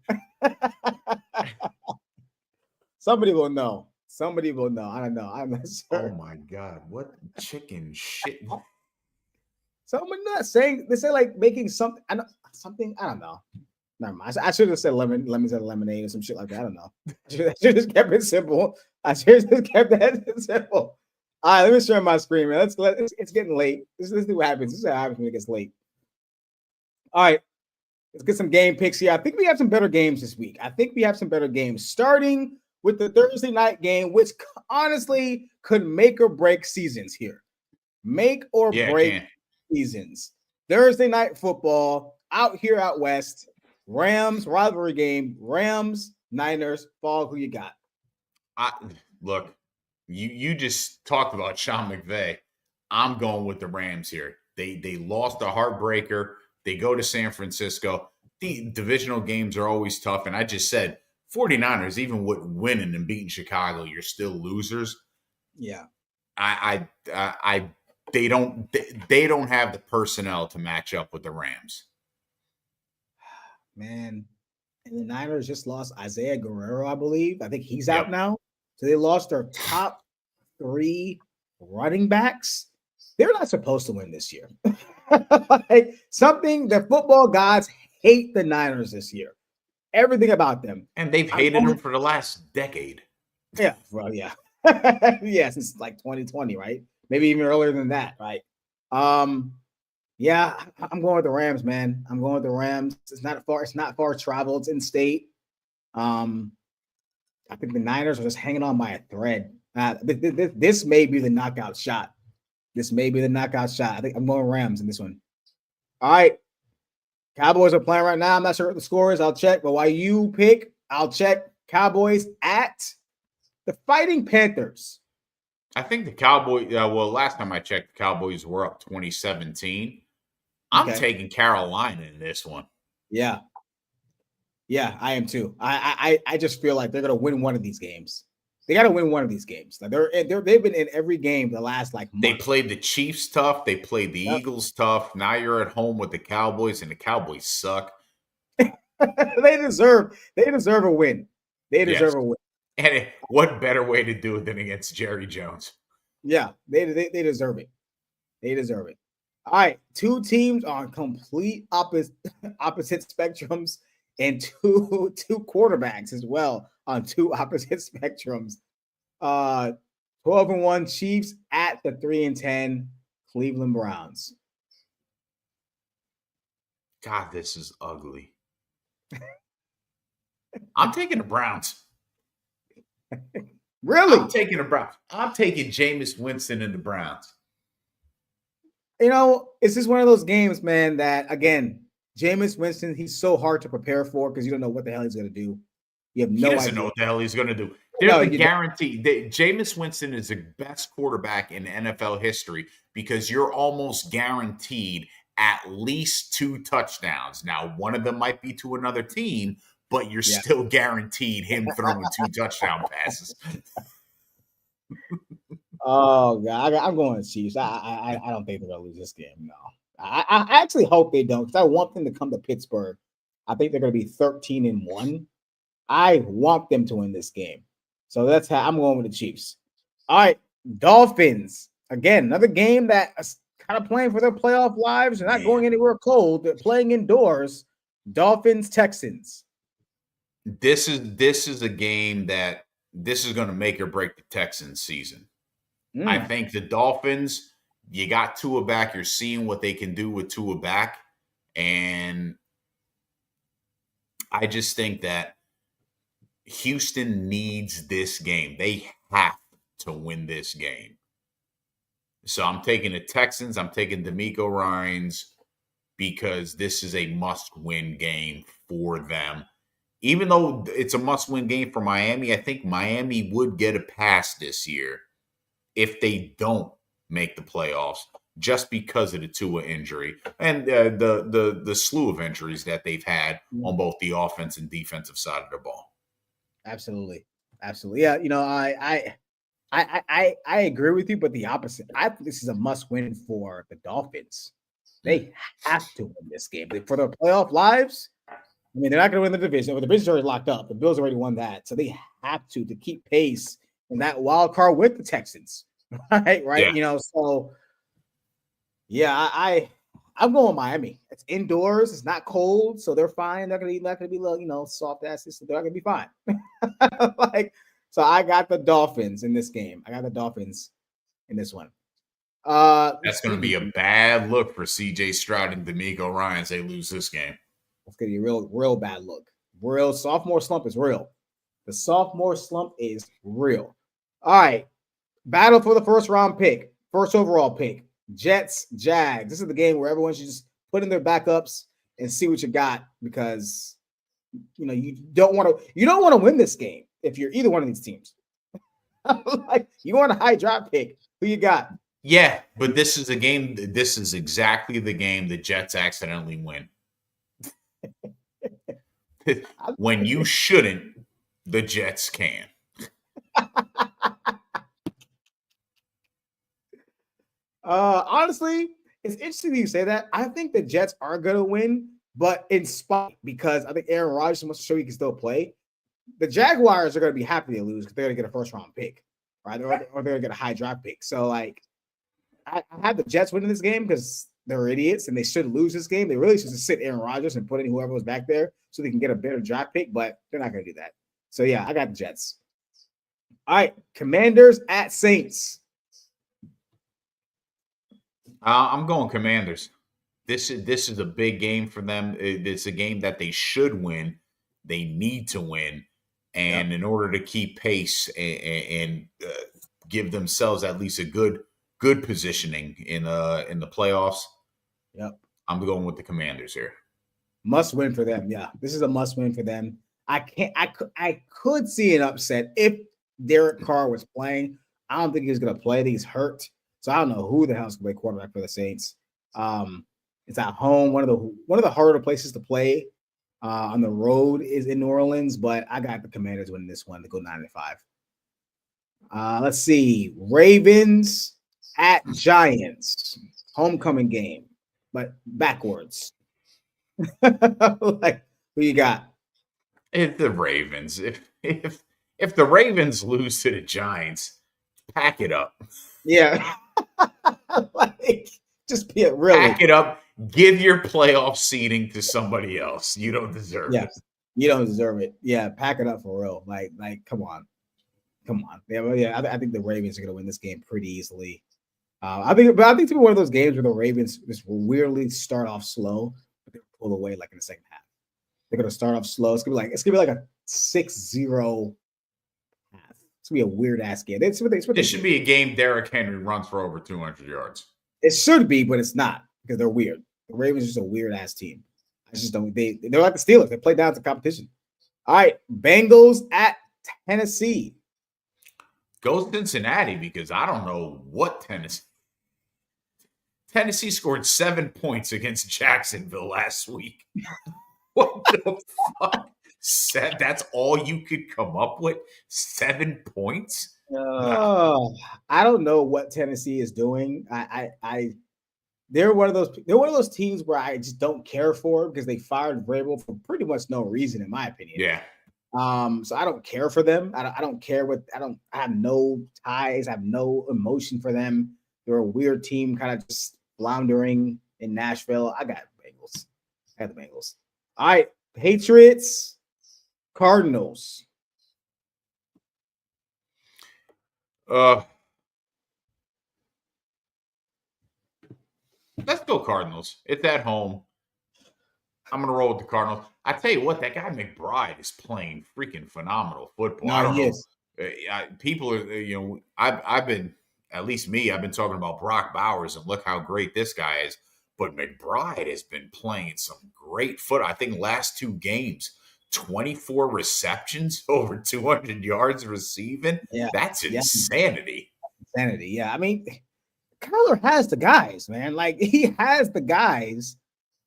Somebody will know. Somebody will know. I don't know. I'm not sure. Oh my God. What chicken shit? Someone not saying they say like making something. I don't know. Never mind. I should have said lemons and lemonade or some shit like that. I don't know. I should just kept it simple. I should just kept that simple. All right, let me share my screen, man. It's getting late. Let's see what happens. This is what happens when it gets late. All right, let's get some game picks here. I think we have some better games this week. I think we have some better games, starting with the Thursday night game, which honestly could make or break seasons here. Make or break seasons. Thursday night football out here out west. Rams rivalry game. Rams, Niners. Fall, who you got? Look, you just talked about Sean McVay. I'm going with the Rams here. They lost a heartbreaker. They go to San Francisco. The divisional games are always tough. And I just said 49ers, even with winning and beating Chicago, you're still losers. Yeah. They don't have the personnel to match up with the Rams. Man, and the Niners just lost Isaiah Guerrero, I believe. I think he's out now. So they lost their top 3 running backs. They're not supposed to win this year. Like something the football gods hate the Niners this year. Everything about them. And they've hated them for the last decade. Yeah, well, yeah. Yeah, since like 2020, right? Maybe even earlier than that, right? Yeah, I'm going with the Rams, man. I'm going with the Rams. It's not far traveled. It's in state. I think the Niners are just hanging on by a thread. This may be the knockout shot. This may be the knockout shot. I think I'm going Rams in this one. All right. Cowboys are playing right now. I'm not sure what the score is. I'll check. But while you pick, I'll check. Cowboys at the Fighting Panthers. I think the Cowboys, last time I checked, the Cowboys were up 2017. I'm taking Carolina in this one. Yeah. Yeah, I am too. I just feel like they're going to win one of these games. They got to win one of these games. Like they've been in every game the last month. They played the Chiefs tough. They played the Eagles tough. Now you're at home with the Cowboys, and the Cowboys suck. They deserve a win. They deserve a win. And what better way to do it than against Jerry Jones? Yeah, they deserve it. They deserve it. All right, 2 teams on complete opposite spectrums, and two quarterbacks as well on 2 opposite spectrums. 12-1 Chiefs at the 3-10 Cleveland Browns. God, this is ugly. I'm taking the Browns. Really? I'm taking the Browns. I'm taking Jameis Winston and the Browns. You know, it's just one of those games, man, that, again, Jameis Winston, he's so hard to prepare for because you don't know what the hell he's going to do. You have no idea. He doesn't know what the hell he's going to do. There's a guarantee that Jameis Winston is the best quarterback in NFL history because you're almost guaranteed at least 2 touchdowns. Now, one of them might be to another team, but you're still guaranteed him throwing 2 touchdown passes. Oh God, I'm going to Chiefs. I don't think they're gonna lose this game. No, I actually hope they don't because I want them to come to Pittsburgh. I think they're gonna be 13-1. I want them to win this game, so that's how I'm going with the Chiefs. All right, Dolphins again, another game that is kind of playing for their playoff lives. They're not going anywhere cold. They're playing indoors. Dolphins, Texans. This is a game that this is going to make or break the Texans season. I think the Dolphins, you got Tua back. You're seeing what they can do with Tua back. And I just think that Houston needs this game. They have to win this game. So I'm taking the Texans. I'm taking DeMeco Ryans because this is a must-win game for them. Even though it's a must-win game for Miami, I think Miami would get a pass this year if they don't make the playoffs just because of the Tua injury and the slew of injuries that they've had on both the offense and defensive side of the ball. Absolutely. Yeah, you know, I agree with you, but the opposite. I think this is a must-win for the Dolphins. They have to win this game for their playoff lives. I mean, they're not going to win the division. The division's already locked up. The Bills already won that, so they have to keep pace in that wild card with the Texans. Right. Yeah. You know, so yeah, I'm going Miami. It's indoors. It's not cold, so they're fine. They're not gonna be little, soft asses. So they're gonna be fine. So I got the Dolphins in this game. I got the Dolphins in this one. That's going to be a bad look for C.J. Stroud and D'Amico Ryans. They lose this game. It's going to be a real bad look. Real sophomore slump is real. The sophomore slump is real. All right, battle for the first round pick, first overall pick. Jets, Jags. This is the game where everyone should just put in their backups and see what you got, because you don't want to win this game if you're either one of these teams. You want a high draft pick. Who you got? Yeah, but this is a game. This is exactly the game the Jets accidentally win. When you shouldn't, the Jets can. Honestly, it's interesting that you say that. I think the Jets are going to win, but in spite, because I think Aaron Rodgers wants to show he can still play. The Jaguars are going to be happy to lose because they're going to get a first round pick, right? Or they're going to get a high draft pick. So, I have the Jets winning this game because they're idiots and they should lose this game. They really should just sit Aaron Rodgers and put in whoever was back there so they can get a better draft pick, but they're not going to do that. So, yeah, I got the Jets. All right, Commanders at Saints. I'm going Commanders. This is a big game for them. It's a game that they should win. They need to win, and in order to keep pace and give themselves at least a good positioning in the playoffs. Yep, I'm going with the Commanders here. Must win for them. Yeah, this is a must win for them. I could see an upset if Derek Carr was playing. I don't think he's going to play. I think he's hurt. So I don't know who the hell's going to play quarterback for the Saints. It's at home. One of the harder places to play on the road is in New Orleans, but I got the Commanders winning this one to go 9-5. Let's see. Ravens at Giants. Homecoming game, but backwards. Who you got? If the Ravens, if the Ravens lose to the Giants, pack it up. Yeah. Just be really pack it up. Give your playoff seeding to somebody else. You don't deserve it. You don't deserve it. Yeah, pack it up for real. Come on. Yeah. I think the Ravens are going to win this game pretty easily. I think it's one of those games where the Ravens just weirdly start off slow, but they pull away in the second half. They're going to start off slow. It's gonna be like a 6-0 half. It's gonna be a weird ass game. This should be a game Derrick Henry runs for over 200 yards. It should be, but it's not because they're weird. The Ravens are just a weird ass team. I just don't. They're like the Steelers. They play down to competition. All right, Bengals at Tennessee. Go Cincinnati because I don't know what Tennessee scored 7 points against Jacksonville last week. What the fuck? That's all you could come up with? 7 points? I don't know what Tennessee is doing. They're one of those teams where I just don't care for because they fired Vrabel for pretty much no reason, in my opinion. Yeah. So I don't care for them. I don't care I have no ties. I have no emotion for them. They're a weird team, kind of just floundering in Nashville. I got Bengals. I got the Bengals. All right, Patriots, Cardinals. Let's go Cardinals. It's at home. I'm going to roll with the Cardinals. I tell you what, that guy McBride is playing freaking phenomenal football. I don't know. People are, I've been, at least me, I've been talking about Brock Bowers and look how great this guy is. But McBride has been playing some great foot. I think last 2 games, 24 receptions, over 200 yards receiving. Yeah, that's insanity. Insanity. Yeah, I mean, Kyler has the guys, man. He has the guys,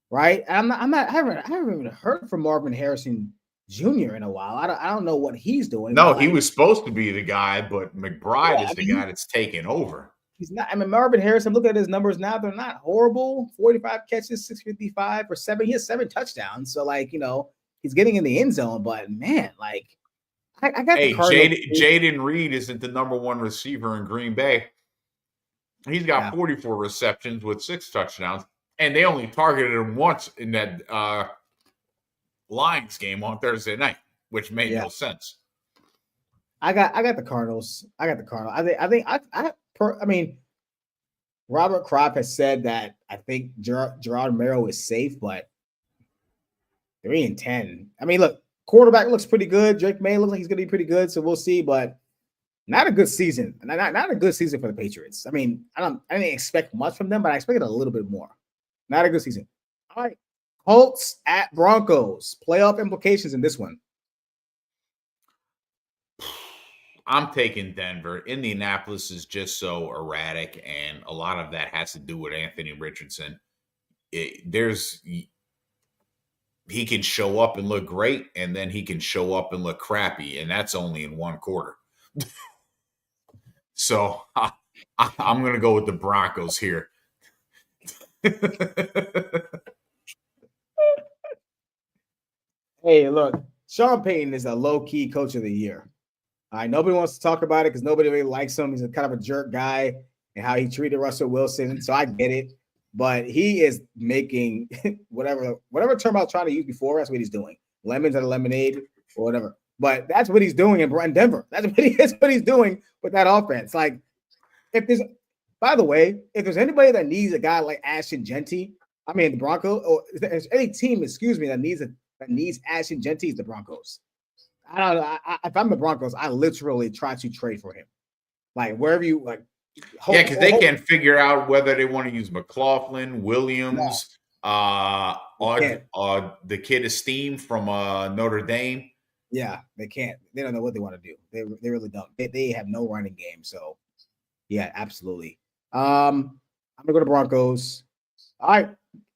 right? I haven't even heard from Marvin Harrison Jr. in a while. I don't know what he's doing. No, he was supposed to be the guy, but McBride is the guy that's taken over. He's not. I mean, Marvin Harris, I'm looking at his numbers now. They're not horrible. 45 catches, 655 for 7. He has 7 touchdowns. So, like, he's getting in the end zone. But, man, like, I got the Cardinals. Jaden Reed isn't the number 1 receiver in Green Bay. He's got 44 receptions with 6 touchdowns. And they only targeted him once in that Lions game on Thursday night, which made no sense. I got the Cardinals. I mean, Robert Kraft has said that I think Gerard Romero is safe, but 3-10. I mean, look, quarterback looks pretty good. Drake May looks like he's going to be pretty good, so we'll see. But not a good season. Not a good season for the Patriots. I mean, I didn't expect much from them, but I expected a little bit more. Not a good season. All right, Colts at Broncos. Playoff implications in this one. I'm taking Denver. Indianapolis is just so erratic, and a lot of that has to do with Anthony Richardson. He can show up and look great, and then he can show up and look crappy, and that's only in one quarter. So I'm going to go with the Broncos here. Hey, look, Sean Payton is a low-key coach of the year. All right, nobody wants to talk about it because nobody really likes him. He's a kind of a jerk guy and how he treated Russell Wilson. So I get it. But he is making whatever term I was trying to use before, that's what he's doing. Lemons out of lemonade or whatever. But that's what he's doing in Denver. That's what he's doing with that offense. Like, by the way, if there's anybody that needs a guy like Ashton Genty, I mean the Broncos, or if there's any team, that needs Ashton Genty, is the Broncos. I don't know. If I'm the Broncos, I literally try to trade for him. Like wherever you like. Because they can't figure out whether they want to use McLaughlin, Williams, or the kid Esteem from Notre Dame. Yeah, they can't. They don't know what they want to do. They really don't. They have no running game. So, yeah, absolutely. I'm gonna go to Broncos. All right,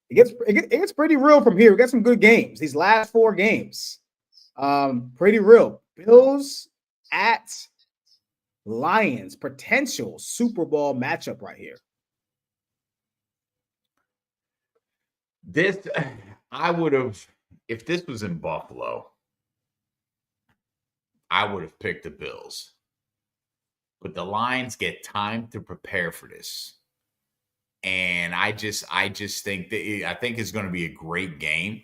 it gets pretty real from here. We got some good games. These last 4 games, pretty real. Bills at Lions, potential Super Bowl matchup right here. I would have, if this was in Buffalo, I would have picked the Bills. But the Lions get time to prepare for this. And I just think I think it's going to be a great game.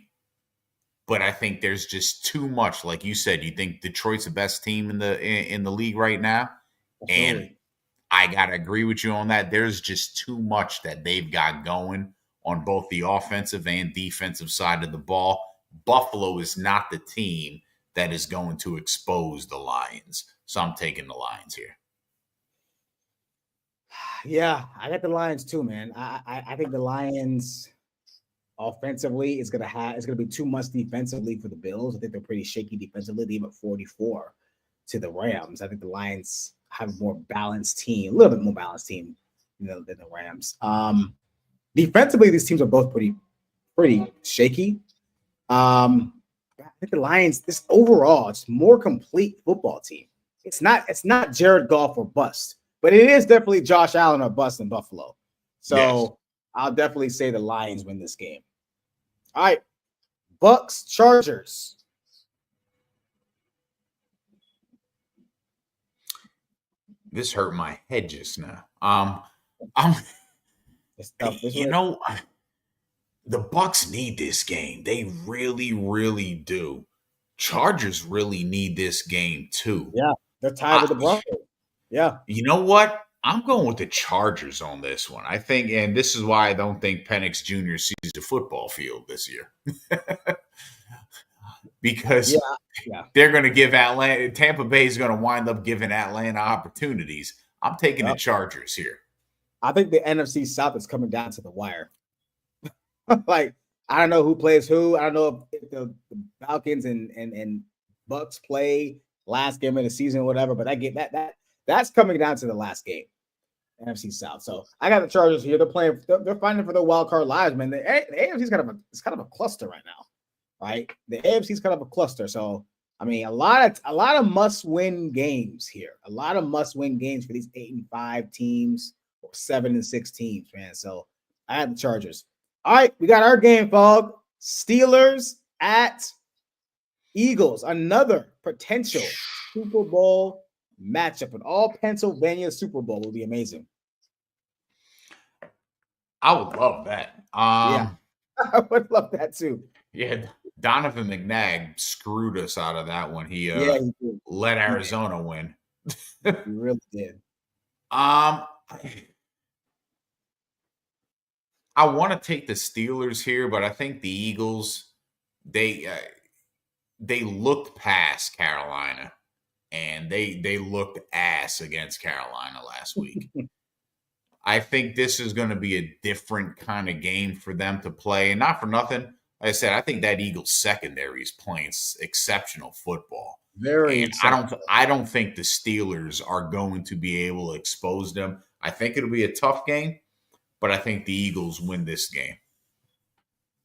But I think there's just too much. Like you said, you think Detroit's the best team in the league right now? Absolutely. And I got to agree with you on that. There's just too much that they've got going on both the offensive and defensive side of the ball. Buffalo is not the team that is going to expose the Lions. So I'm taking the Lions here. Yeah, I got the Lions too, man. I think the Lions offensively is gonna be too much defensively for the Bills. I think they're pretty shaky defensively. They have 44 to the Rams. I think the Lions have a more balanced team, a little bit more balanced team than the Rams. Defensively, these teams are both pretty shaky. I think the Lions, this overall, it's more complete football team. It's not Jared Goff or bust, but it is definitely Josh Allen or bust in Buffalo. So yes. I'll definitely say the Lions win this game. All right, Bucks Chargers. This hurt my head just now. The Bucks need this game. They really, really do. Chargers really need this game too. Yeah, they're tied with the Broncos. Yeah. You know what? I'm going with the Chargers on this one. I think, and this is why I don't think Penix Jr. sees the football field this year. Because they're going to give Tampa Bay is going to wind up giving Atlanta opportunities. I'm taking the Chargers here. I think the NFC South is coming down to the wire. Like, I don't know who plays who. I don't know if the Falcons and Bucks play last game of the season or whatever, but that's coming down to the last game, NFC South. So I got the Chargers here. They're fighting for their wild card lives, man. The AFC is kind of a cluster right now, right? The AFC is kind of a cluster. So I mean, a lot of must-win games here. A lot of must-win games for these 8-5 teams 7-6 teams, man. So I had the Chargers. All right, we got our game, Fog. Steelers at Eagles. Another potential Super Bowl matchup. An all Pennsylvania Super Bowl will be amazing. I would love that. Yeah, I would love that too. Yeah, Donovan McNabb screwed us out of that one. He he let Arizona win. He really did. I want to take the Steelers here, but I think the Eagles they looked past Carolina, and they looked ass against Carolina last week. I think this is going to be a different kind of game for them to play, and not for nothing. Like I said, I think that Eagles secondary is playing exceptional football. Very. And I don't think the Steelers are going to be able to expose them. I think it'll be a tough game, but I think the Eagles win this game.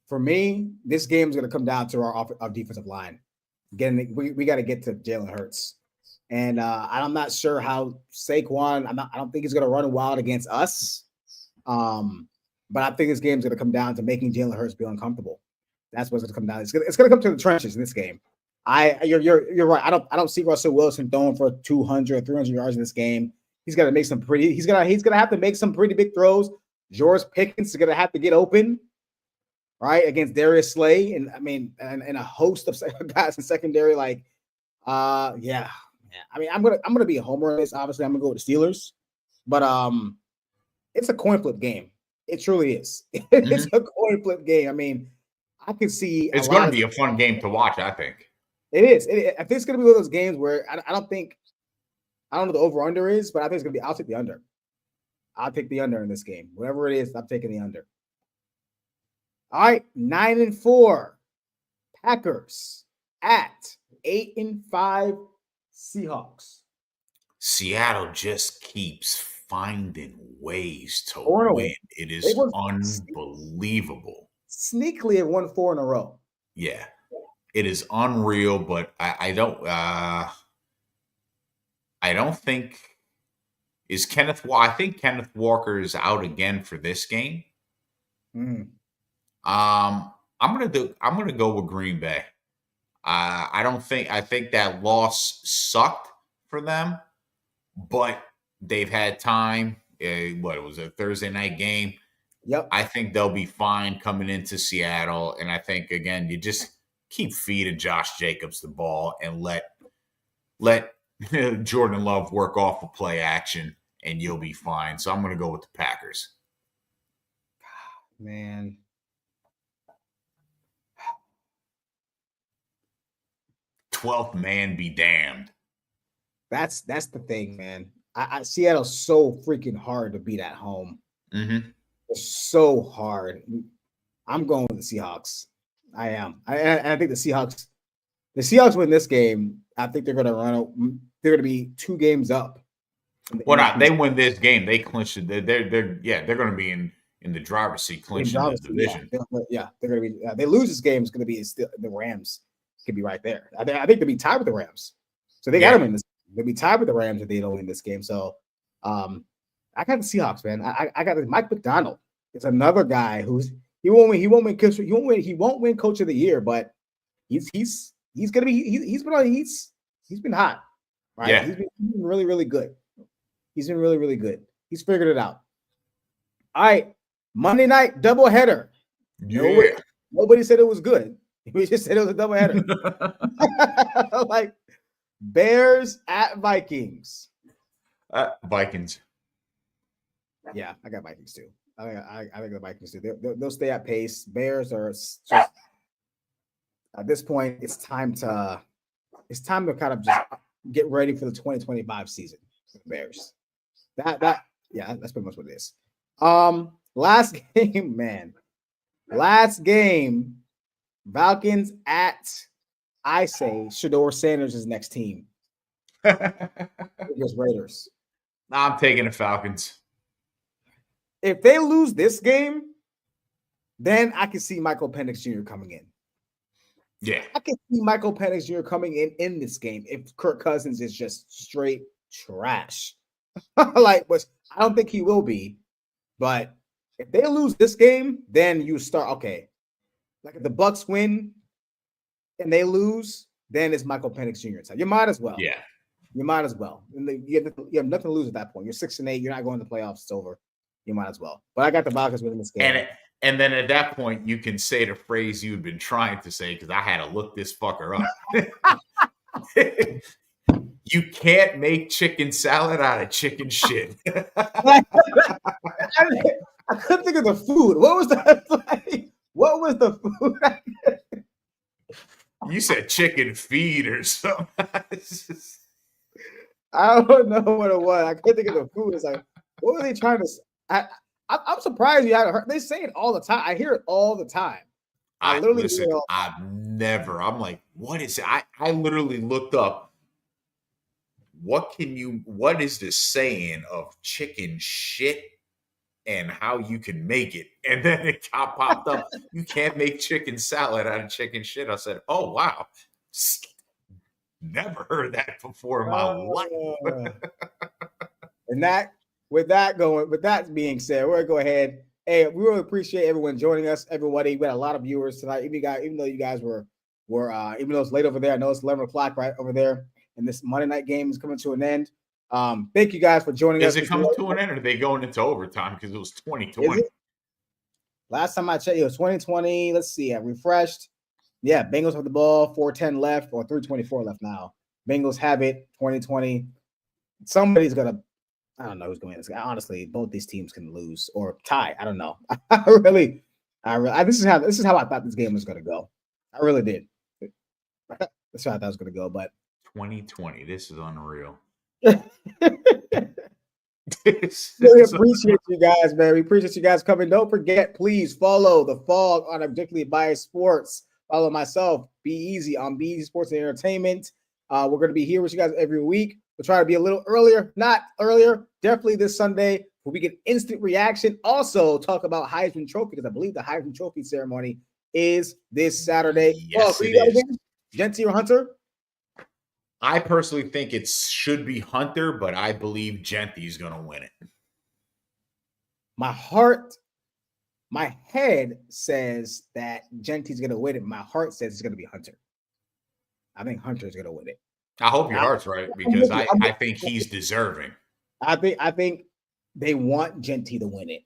For me, this game is going to come down to our defensive line. Again, we got to get to Jalen Hurts, and I'm not sure how Saquon. I don't think he's going to run wild against us. But I think this game is going to come down to making Jalen Hurts be uncomfortable. That's what's going to come down. It's going to come to the trenches in this game. You're right. I don't see Russell Wilson throwing for 200, 300 yards in this game. He's got to make some pretty. He's gonna have to make some pretty big throws. George Pickens is going to have to get open, right, against Darius Slay, and and a host of guys in secondary. Like, yeah. I mean, I'm gonna be a homer in this. Obviously, I'm gonna go with the Steelers, but it's a coin flip game. It truly is. It's a coin flip game. I mean, I can see it's going to be a fun game to watch. I think it is. I think it's going to be one of those games where I don't know the over under is, but I think it's going to be. I'll take the under. I'll take the under in this game. Whatever it is, I'm taking the under. All right, 9-4 Packers at 8-5 Seahawks. Seattle just keeps finding ways to win. It is unbelievable. Sneakily have won 4 in a row. Yeah, it is unreal. But I don't think is Kenneth. I think Kenneth Walker is out again for this game. I'm gonna go with Green Bay. I think that loss sucked for them, but they've had time. It was a Thursday night game. Yep. I think they'll be fine coming into Seattle. And I think, again, you just keep feeding Josh Jacobs the ball and let Jordan Love work off a play action, and you'll be fine. So I'm going to go with the Packers. Man. 12th man be damned. That's the thing, man. Seattle's so freaking hard to beat at home. It's so hard. I'm going with the Seahawks. I am. I think the Seahawks win this game. I think they're going to run. They're going to be 2 games up. They win this game. They clinch it. They're going to be in the driver's seat, clinching the division. Yeah, they're going to be. They lose this game. It's going to be still the Rams. Could be right there. I think they'll be tied with the Rams. So they got them in this. They'll be tied with the Rams if they don't win this game. So, I got the Seahawks, man. I got Mike McDonald. It's another guy who's he won't win coach of the year, but he's gonna be he's been hot, right? Yeah. He's been really, really good. He's been really, really good. He's figured it out. All right, Monday night doubleheader. Yeah. Nobody said it was good. We just said it was a doubleheader. Like Bears at Vikings. Vikings. Yeah, I got Vikings too. I think the Vikings too. They'll stay at pace. Bears are just at this point. It's time to kind of just get ready for the 2025 season. Bears. That's pretty much what it is. Last game, man. Last game. Falcons at, I say, Shador Sanders' next team. Against Raiders. I'm taking the Falcons. If they lose this game, then I can see Michael Penix Jr. coming in. Yeah. I can see Michael Penix Jr. coming in this game if Kirk Cousins is just straight trash. Like, which I don't think he will be. But if they lose this game, then you start, okay. Like if the Bucks win and they lose, then it's Michael Penix Jr. time. You might as well. Yeah. You might as well. You have nothing to lose at that point. You're 6-8. You're not going to the playoffs. It's over. You might as well. But I got the Falcons winning this game. And then at that point, you can say the phrase you've been trying to say because I had to look this fucker up. You can't make chicken salad out of chicken shit. I couldn't think of the food. What was that? Like, what was the food? You said chicken feed or something. I don't know what it was. I couldn't think of the food. It's like, what were they trying to? I'm surprised you haven't heard. They say it all the time. I hear it all the time. I'm like, what is it? I literally looked up. What is the saying of chicken shit and how you can make it? And then it popped up. You can't make chicken salad out of chicken shit. I said, oh, wow. Never heard that before in my life. And with that being said, we're gonna go ahead. Hey, we really appreciate everyone joining us. Everybody, we had a lot of viewers tonight. Even though you guys were even though it's late over there, I know it's 11 o'clock right over there, and this Monday night game is coming to an end. Thank you guys for joining us. Is it coming to an end, or are they going into overtime because it was 2020? Last time I checked, it was 2020. Let's see. I refreshed. Yeah, Bengals have the ball, 4:10 left, or 3:24 left now. Bengals have it, 2020. Somebody's gonna. I don't know who's going to win this. Honestly, both these teams can lose or tie. I don't know. This is how I thought this game was going to go. I really did. That's how I thought it was going to go. But 2020, this is unreal. Really appreciate you guys, man. We appreciate you guys coming. Don't forget, please follow the Fog on Objectively Biased Sports. Follow myself, Be Easy on Be Easy Sports and Entertainment. We're going to be here with you guys every week. We'll try to be a little earlier, not earlier. Definitely this Sunday where we get instant reaction. Also talk about Heisman Trophy because I believe the Heisman Trophy ceremony is this Saturday. Yes, it is. Genty or Hunter? I personally think it should be Hunter, but I believe Genty's going to win it. My head says that Genty's going to win it. My heart says it's going to be Hunter. I think Hunter's going to win it. I hope your heart's right because I think he's deserving. I think they want Genty to win it.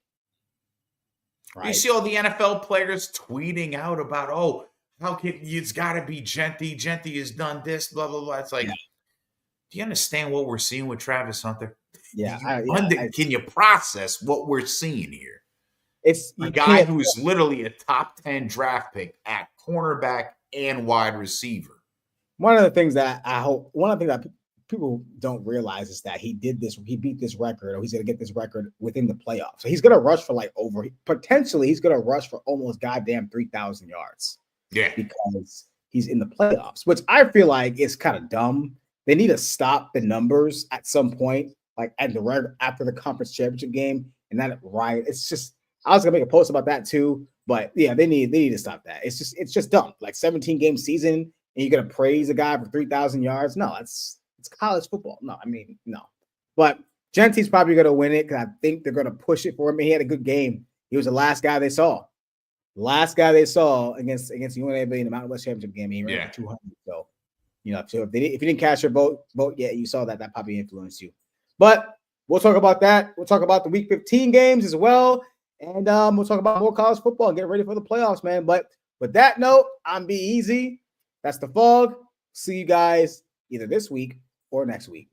Right? You see all the NFL players tweeting out about, it's got to be Genty. Genty has done this, blah, blah, blah. It's like, do you understand what we're seeing with Travis Hunter? Yeah. Can you process what we're seeing here? It's a guy who's literally a top 10 draft pick at cornerback and wide receiver. One of the things that people don't realize is that he beat this record, or he's going to get this record within the playoffs. So he's going to rush for potentially he's going to rush for almost goddamn 3,000 yards. Yeah. Because he's in the playoffs, which I feel like is kind of dumb. They need to stop the numbers at some point, like after the conference championship game, and not right. It's just, I was going to make a post about that too, but yeah, they need to stop that. It's just dumb. Like 17-game season. And you're going to praise a guy for 3,000 yards? No, it's college football. No. But Genty's probably going to win it because I think they're going to push it for him. He had a good game. He was the last guy they saw. Against UNLV in the Mountain West Championship game. He ran for 200. So, so if you didn't catch your vote yet, you saw that probably influenced you. But we'll talk about that. We'll talk about the Week 15 games as well. And we'll talk about more college football and get ready for the playoffs, man. But with that note, I'm Be Easy. That's the Fog. See you guys either this week or next week.